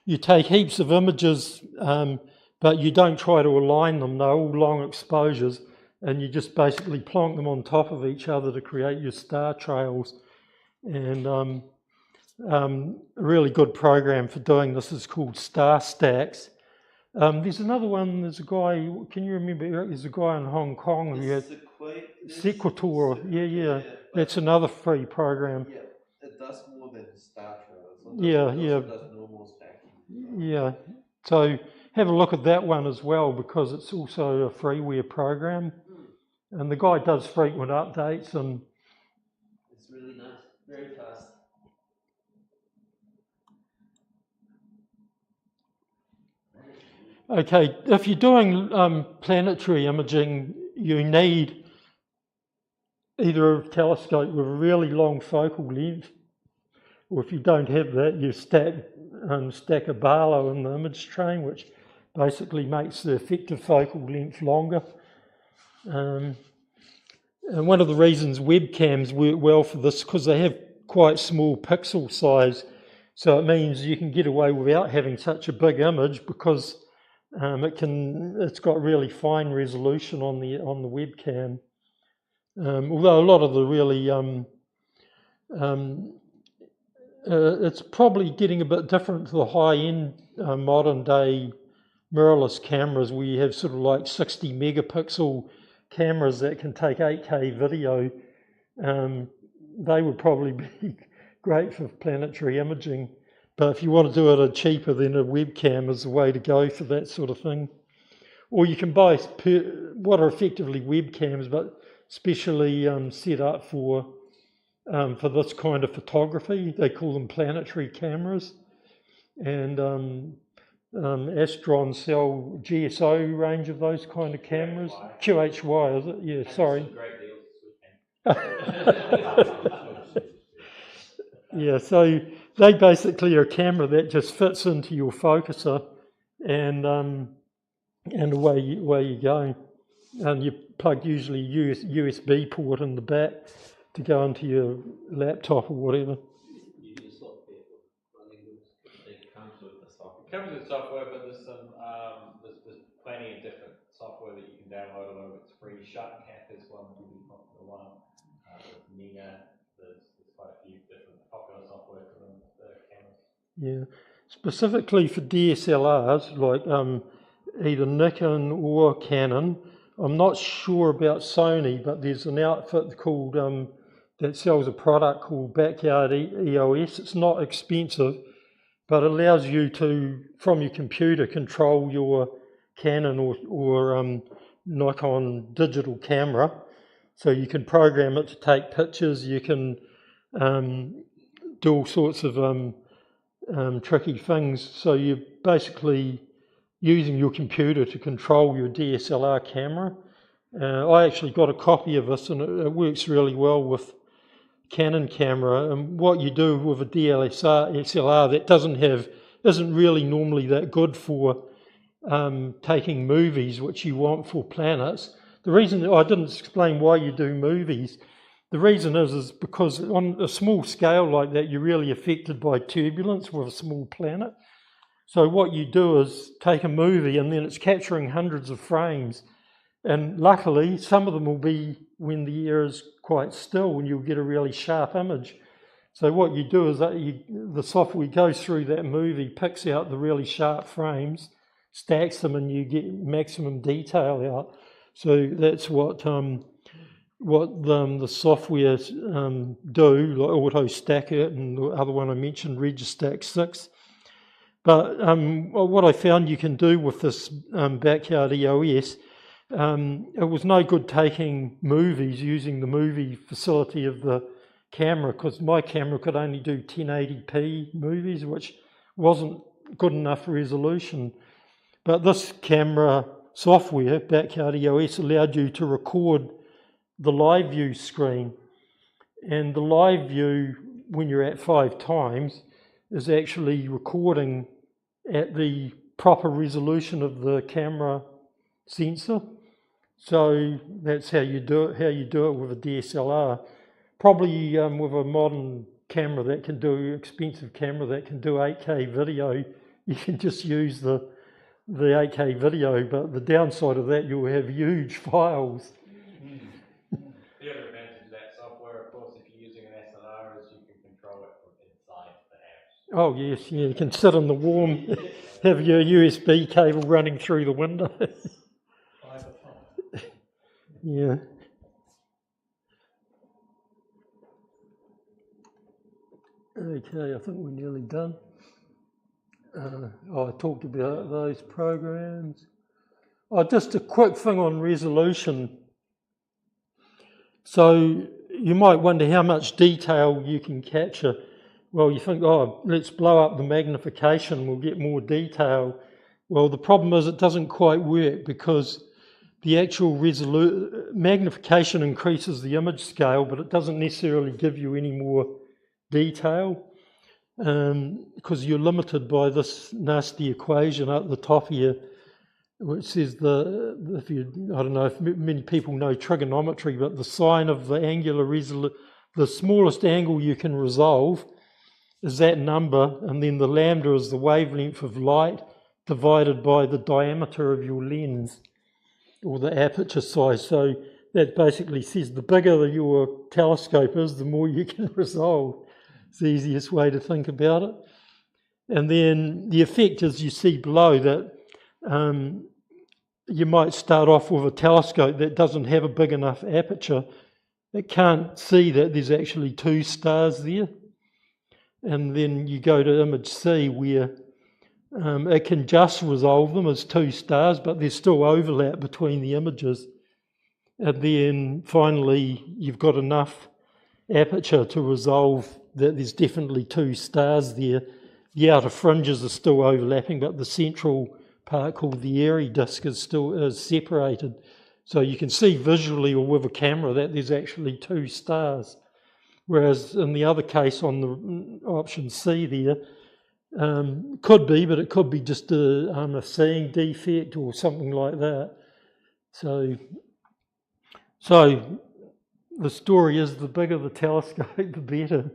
you take heaps of images, but you don't try to align them. They're all long exposures, and you just basically plonk them on top of each other to create your star trails. And a really good program for doing this is called Star Stacks. There's another one, there's a guy, can you remember, there's a guy in Hong Kong who had Sequitur, yeah. That's another free program. Yeah, it does more than star trails. It does normal stacking. Yeah, so have a look at that one as well because it's also a freeware program. And the guy does frequent updates and it's really nice, very fast. Okay, if you're doing planetary imaging, you need either a telescope with a really long focal length, or if you don't have that, you stack a Barlow in the image train, which basically makes the effective focal length longer. And one of the reasons webcams work well for this because they have quite small pixel size, so it means you can get away without having such a big image because it's got really fine resolution on the webcam. Although a lot of the really it's probably getting a bit different to the high-end modern day mirrorless cameras where you have sort of like 60 megapixel cameras that can take 8K video. They would probably be great for planetary imaging. But if you want to do it cheaper, then a webcam is the way to go for that sort of thing. Or you can buy what are effectively webcams, but specially set up for this kind of photography. They call them planetary cameras. And Astron sell GSO range of those kind of cameras. QHY, is it? Yeah, sorry. Yeah, so they basically are a camera that just fits into your focuser and away you go. and you plug usually USB port in the back to go into your laptop or whatever. You use software for running this. It comes with the software. It comes with software, but there's some there's plenty of different software that you can download. A lot of it's free. Shotcat is one really popular one. There's Nia. There's quite a few different popular software for the cameras. Yeah, specifically for DSLRs like either Nikon or Canon. I'm not sure about Sony, but there's an outfit called that sells a product called Backyard EOS. It's not expensive, but it allows you to, from your computer, control your Canon or Nikon digital camera. So you can program it to take pictures. You can do all sorts of tricky things. So you're basically using your computer to control your DSLR camera. I actually got a copy of this, and it works really well with Canon camera. And what you do with a DSLR that isn't really normally that good for taking movies, which you want for planets. The reason I didn't explain why you do movies, the reason is because on a small scale like that, you're really affected by turbulence with a small planet. So what you do is take a movie and then it's capturing hundreds of frames. And luckily, some of them will be when the air is quite still and you'll get a really sharp image. So what you do is that the software goes through that movie, picks out the really sharp frames, stacks them, and you get maximum detail out. So that's what the software do, like Auto Stack It and the other one I mentioned, Registack 6. But what I found you can do with this Backyard EOS, it was no good taking movies using the movie facility of the camera, because my camera could only do 1080p movies, which wasn't good enough resolution. But this camera software, Backyard EOS, allowed you to record the live view screen. And the live view, when you're at 5 times, is actually recording at the proper resolution of the camera sensor. So that's how you do it with a DSLR. Probably with a modern camera that can do, expensive camera that can do 8K video, you can just use the 8K video, but the downside of that, you'll have huge files. The other advantage of that software, of course, if you're using an SLR, is you can control it from inside the house. Oh yes, yeah, you can sit in the warm, have your USB cable running through the window. Yeah. Okay, I think we're nearly done. I talked about those programs. Just a quick thing on resolution. So you might wonder how much detail you can capture. Well, you think, let's blow up the magnification, we'll get more detail. Well, the problem is it doesn't quite work, because the actual magnification increases the image scale, but it doesn't necessarily give you any more detail, because you're limited by this nasty equation at the top here, which says I don't know if many people know trigonometry, but the sine of the angular the smallest angle you can resolve is that number, and then the lambda is the wavelength of light divided by the diameter of your lens, or the aperture size. So that basically says the bigger your telescope is, the more you can resolve. It's the easiest way to think about it. And then the effect, as you see below, that you might start off with a telescope that doesn't have a big enough aperture. It can't see that there's actually 2 stars there. And then you go to image C, where it can just resolve them as 2 stars, but there's still overlap between the images. And then finally, you've got enough aperture to resolve that there's definitely 2 stars there. The outer fringes are still overlapping, but the central part, called the airy disk, is separated. So you can see visually or with a camera that there's actually 2 stars. Whereas in the other case, on the option C there, could be, but it could be just a seeing defect or something like that. So So the story is the bigger the telescope, the better.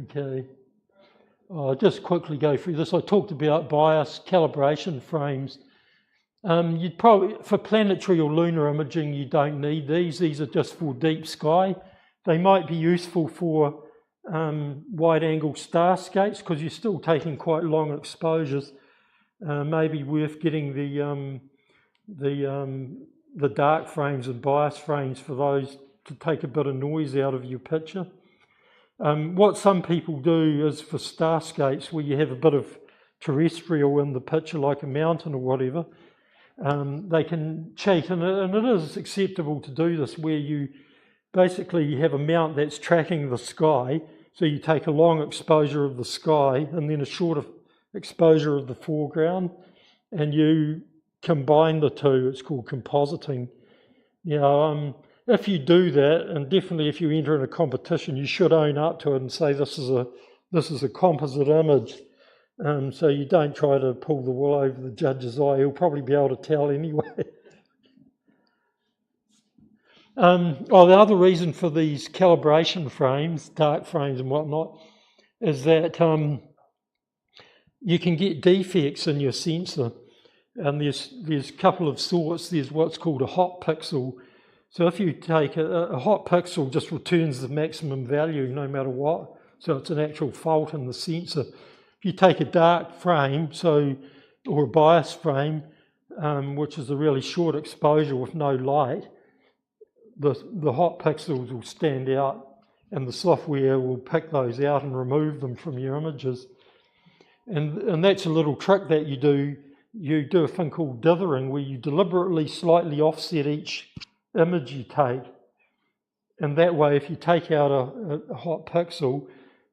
Okay. I'll just quickly go through this. I talked about bias calibration frames. You'd probably, for planetary or lunar imaging, you don't need these. These are just for deep sky. They might be useful for wide-angle starscapes because you're still taking quite long exposures. Maybe worth getting the dark frames and bias frames for those to take a bit of noise out of your picture. What some people do is for starscapes where you have a bit of terrestrial in the picture, like a mountain or whatever, they can cheat, and it is acceptable to do this, where you basically have a mount that's tracking the sky, so you take a long exposure of the sky and then a shorter exposure of the foreground, and you combine the two. It's called compositing. You know, if you do that, and definitely if you enter in a competition, you should own up to it and say this is a composite image. So you don't try to pull the wool over the judge's eye. He'll probably be able to tell anyway. The other reason for these calibration frames, dark frames and whatnot, is that you can get defects in your sensor. And there's a couple of sorts. There's what's called a hot pixel. So if you take a hot pixel, just returns the maximum value no matter what. So it's an actual fault in the sensor. If you take a dark frame, or a bias frame, which is a really short exposure with no light, the hot pixels will stand out, and the software will pick those out and remove them from your images. And that's a little trick that you do. You do a thing called dithering, where you deliberately slightly offset each image you take. And that way, if you take out a hot pixel,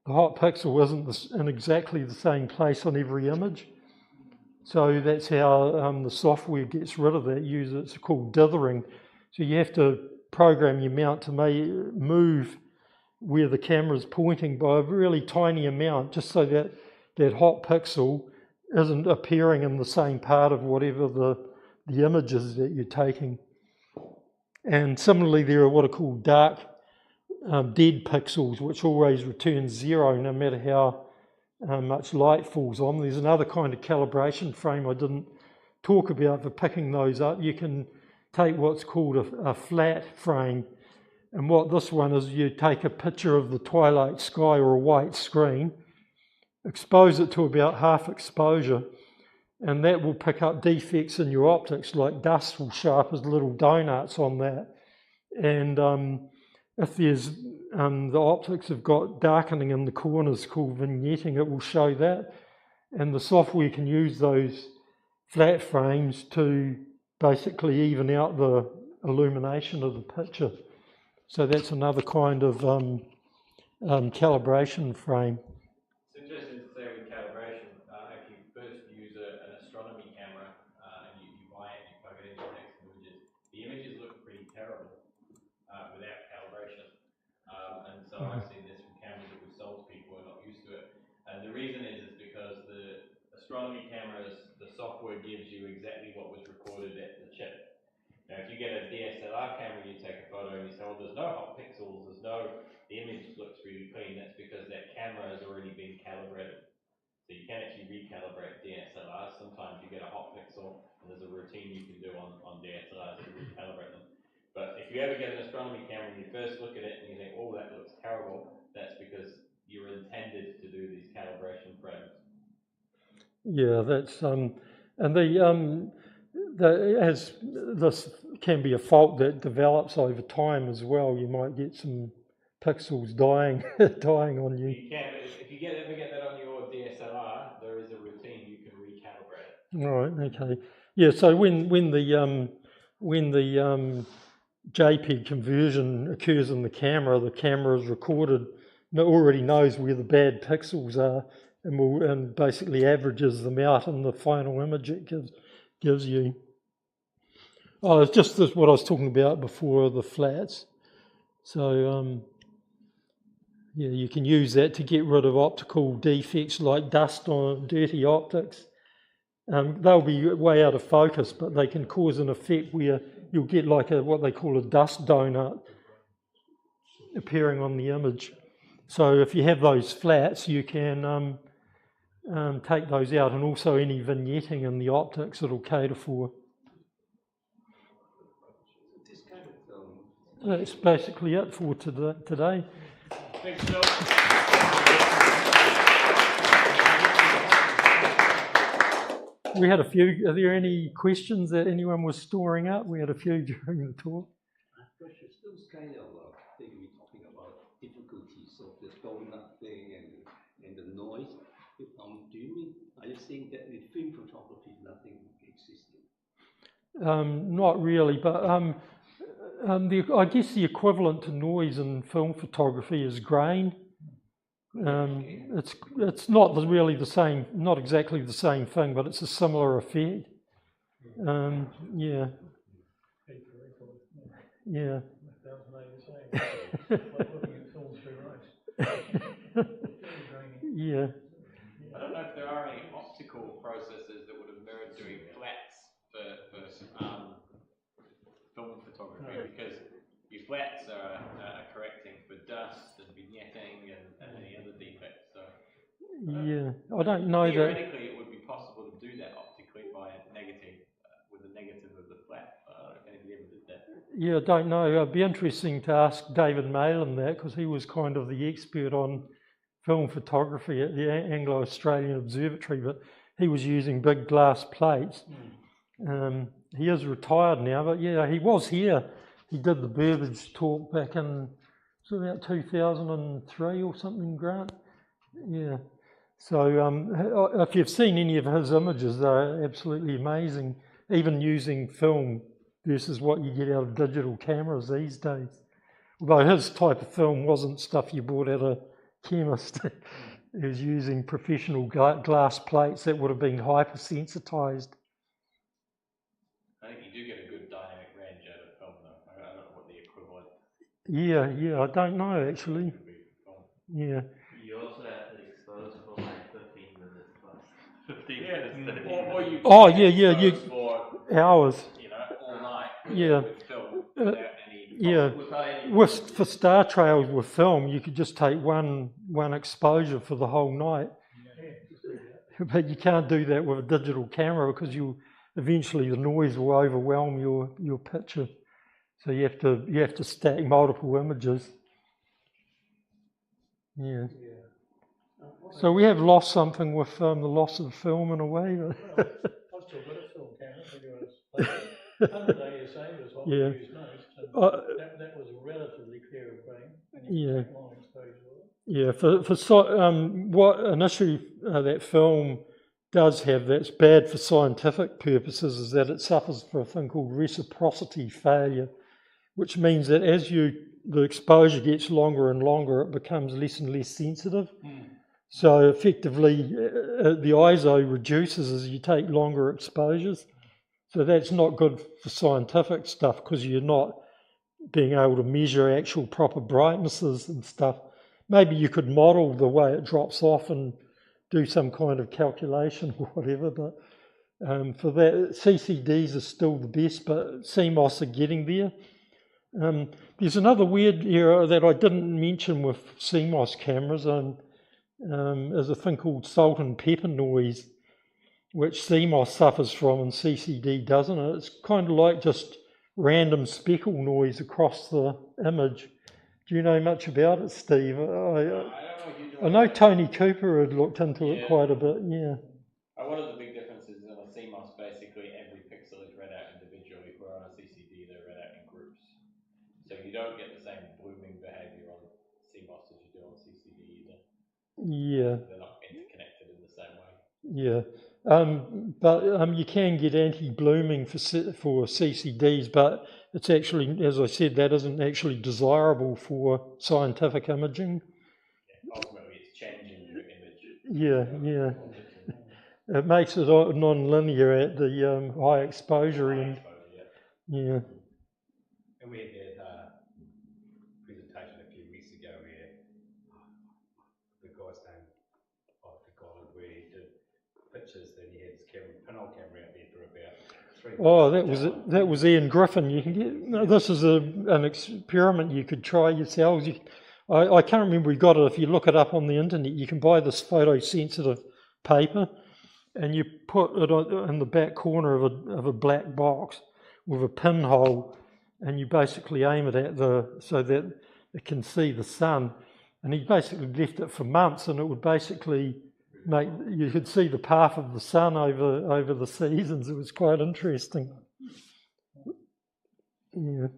the hot pixel isn't in exactly the same place on every image. So that's how the software gets rid of that. It's called dithering. So you have to program your mount to move where the camera's pointing by a really tiny amount, just so that that hot pixel isn't appearing in the same part of whatever the image is that you're taking. And similarly, there are what are called dark dead pixels, which always return zero no matter how much light falls on. There's another kind of calibration frame I didn't talk about for picking those up. You can take what's called a flat frame, and what this one is, you take a picture of the twilight sky or a white screen, expose it to about half exposure, and that will pick up defects in your optics, like dust will show up as little donuts on that. And if there's the optics have got darkening in the corners called vignetting, it will show that. And the software can use those flat frames to basically even out the illumination of the picture. So that's another kind of calibration frame. It's interesting to say with calibration, if you first use an astronomy camera and you buy it and you plug it in and take some images, the images look pretty terrible without calibration. And so I've seen this from cameras that we've sold to people who are not used to it. And the reason is because the astronomy cameras, the software gives you exactly what was recorded at the chip. Now, if you get a DSLR camera, you take a photo and you say, oh, there's no hot pixels, the image looks really clean. That's because that camera has already been calibrated. So you can actually recalibrate DSLRs. Sometimes you get a hot pixel, and there's a routine you can do on DSLRs to recalibrate them. But if you ever get an astronomy camera and you first look at it and you think, oh, that looks terrible, that's because you're intended to do these calibration frames. Yeah, that's and as this can be a fault that develops over time as well. You might get some pixels dying on you. You can, if you ever get that on your DSLR, there is a routine you can recalibrate it. Right. Okay. Yeah. So when the JPEG conversion occurs in the camera is recorded, and it already knows where the bad pixels are, and basically averages them out in the final image it gives you. Oh, it's just this, what I was talking about before, the flats. So yeah, you can use that to get rid of optical defects like dust on dirty optics. They'll be way out of focus, but they can cause an effect where you'll get like what they call a dust donut appearing on the image. So if you have those flats, you can take those out, and also any vignetting in the optics it'll cater for. This kind of film. That's basically it for today. Thanks, Phil. We had a few. Are there any questions that anyone was storing up? We had a few during the talk. Those kind of thing we're talking about, difficulties of the donut thing and the noise. Do you mean, are you saying that with film photography nothing existing? Not really, but I guess the equivalent to noise in film photography is grain. It's not really the same, not exactly the same thing, but it's a similar effect. Yeah. Yeah. Yeah. I don't know if there are any optical processes that would have mirrored doing flats for film photography, because your flats are correcting for dust and vignetting and any other defects. So yeah, I don't know that. Theoretically, it would be possible to do that optically by a negative with a negative of the flat. But I don't know if anybody ever did that. Yeah, I don't know. It'd be interesting to ask David Malin that, because he was kind of the expert on film photography at the Anglo-Australian Observatory, but he was using big glass plates. He is retired now, but yeah, he was here. He did the Burbage talk back in about 2003 or something, Grant. Yeah. So if you've seen any of his images, they're absolutely amazing, even using film versus what you get out of digital cameras these days. Although his type of film wasn't stuff you bought at a chemist. He was using professional glass plates that would have been hypersensitized. I think you do get a good dynamic range out of film, though. I don't know what the equivalent. Yeah, I don't know actually. Yeah. You also have to expose for like 15 minutes plus. 15 minutes. Or you Oh yeah, you for hours. All night. Yeah. With film without any. Yeah. For star trails with film, you could just take one exposure for the whole night. But you can't do that with a digital camera, because eventually the noise will overwhelm your picture. So you have to stack multiple images. Yeah. So we have lost something with the loss of film in a way. Well, I've still got a film camera because 100 ASA was what we used most, and that was relatively clear of grain, and you can take long exposure with it. Yeah, what an issue that film does have that's bad for scientific purposes is that it suffers from a thing called reciprocity failure, which means that as the exposure gets longer and longer, it becomes less and less sensitive. So effectively, the ISO reduces as you take longer exposures. So that's not good for scientific stuff, because you're not being able to measure actual proper brightnesses and stuff. Maybe you could model the way it drops off and do some kind of calculation or whatever, but for that, CCDs are still the best, but CMOS are getting there. There's another weird area that I didn't mention with CMOS cameras, is a thing called salt and pepper noise, which CMOS suffers from and CCD doesn't. It's kind of like just random speckle noise across the image. Do you know much about it, Steve? I know Tony Cooper had looked into it quite a bit, yeah. One of the big differences is on a CMOS, basically every pixel is read out individually, where on a CCD they're read out in groups. So you don't get the same blooming behavior on CMOS as you do on CCD either. Yeah. They're not interconnected in the same way. Yeah. But you can get anti-blooming for CCDs, but it's actually, as I said, that isn't actually desirable for scientific imaging. Yeah, ultimately, it's changing your image. Yeah. It makes it non-linear at the high exposure end. Yeah. And we did a presentation a few weeks ago where the guy's name, I forgot it, where he did pictures that he had his pinhole camera out there for about 3 months. Oh, that was Ian Griffin. You can get, no, this is an experiment you could try yourselves. I can't remember we got it. If you look it up on the internet, you can buy this photosensitive paper, and you put it in the back corner of a black box with a pinhole, and you basically aim it at so that it can see the sun. And he basically left it for months, and it would basically you could see the path of the sun over the seasons. It was quite interesting. Yeah.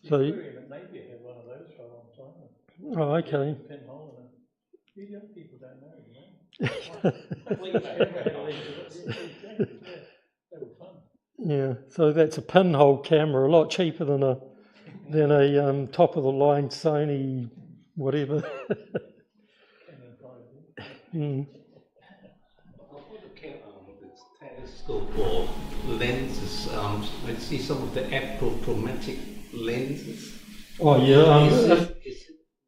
So maybe had one of those for a long time. Oh, okay. Pinhole in it. You young people don't know, you know. They were fun. Yeah, so that's a pinhole camera, a lot cheaper than a top of the line Sony whatever. The telescope or lenses, I see some of the apochromatic lenses. Oh yeah, is it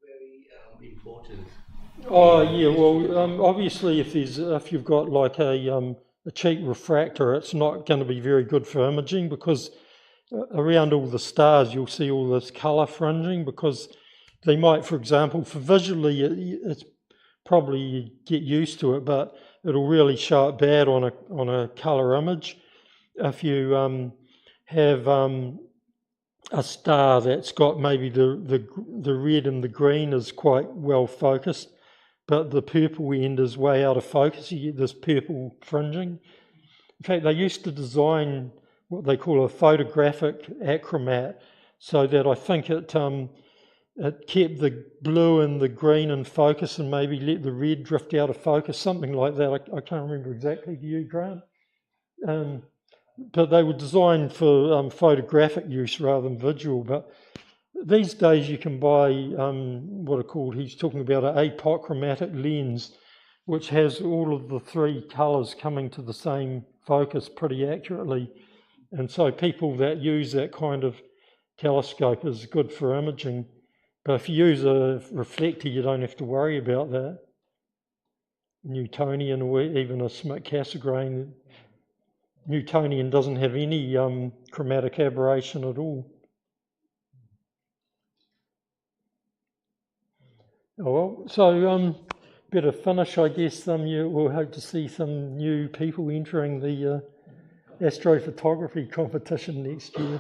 very important? Oh yeah, well obviously if you've got like a cheap refractor, it's not going to be very good for imaging, because around all the stars you'll see all this colour fringing, because they might, for example, for visually it's probably you get used to it, but it'll really show it bad on a colour image. If you have a star that's got maybe the red and the green is quite well focused, but the purple end is way out of focus, you get this purple fringing. In fact, they used to design what they call a photographic achromat, so that I think it kept the blue and the green in focus and maybe let the red drift out of focus, something like that. I can't remember exactly. Do you, Grant? But they were designed for photographic use rather than visual. But these days you can buy what are called, he's talking about an apochromatic lens, which has all of the three colours coming to the same focus pretty accurately. And so people that use that kind of telescope is good for imaging. But if you use a reflector, you don't have to worry about that. Newtonian or even a Schmidt-Cassegrain. Newtonian doesn't have any chromatic aberration at all. Oh, well, so better finish, I guess. We'll hope to see some new people entering the astrophotography competition next year.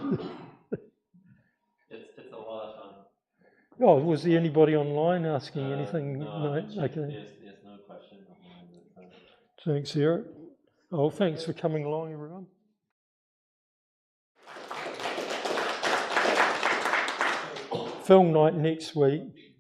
It's a lot of fun. Oh, was there anybody online asking anything? No, Okay. There's no question online. Thanks, Eric. Oh, thanks for coming along, everyone. Film night next week.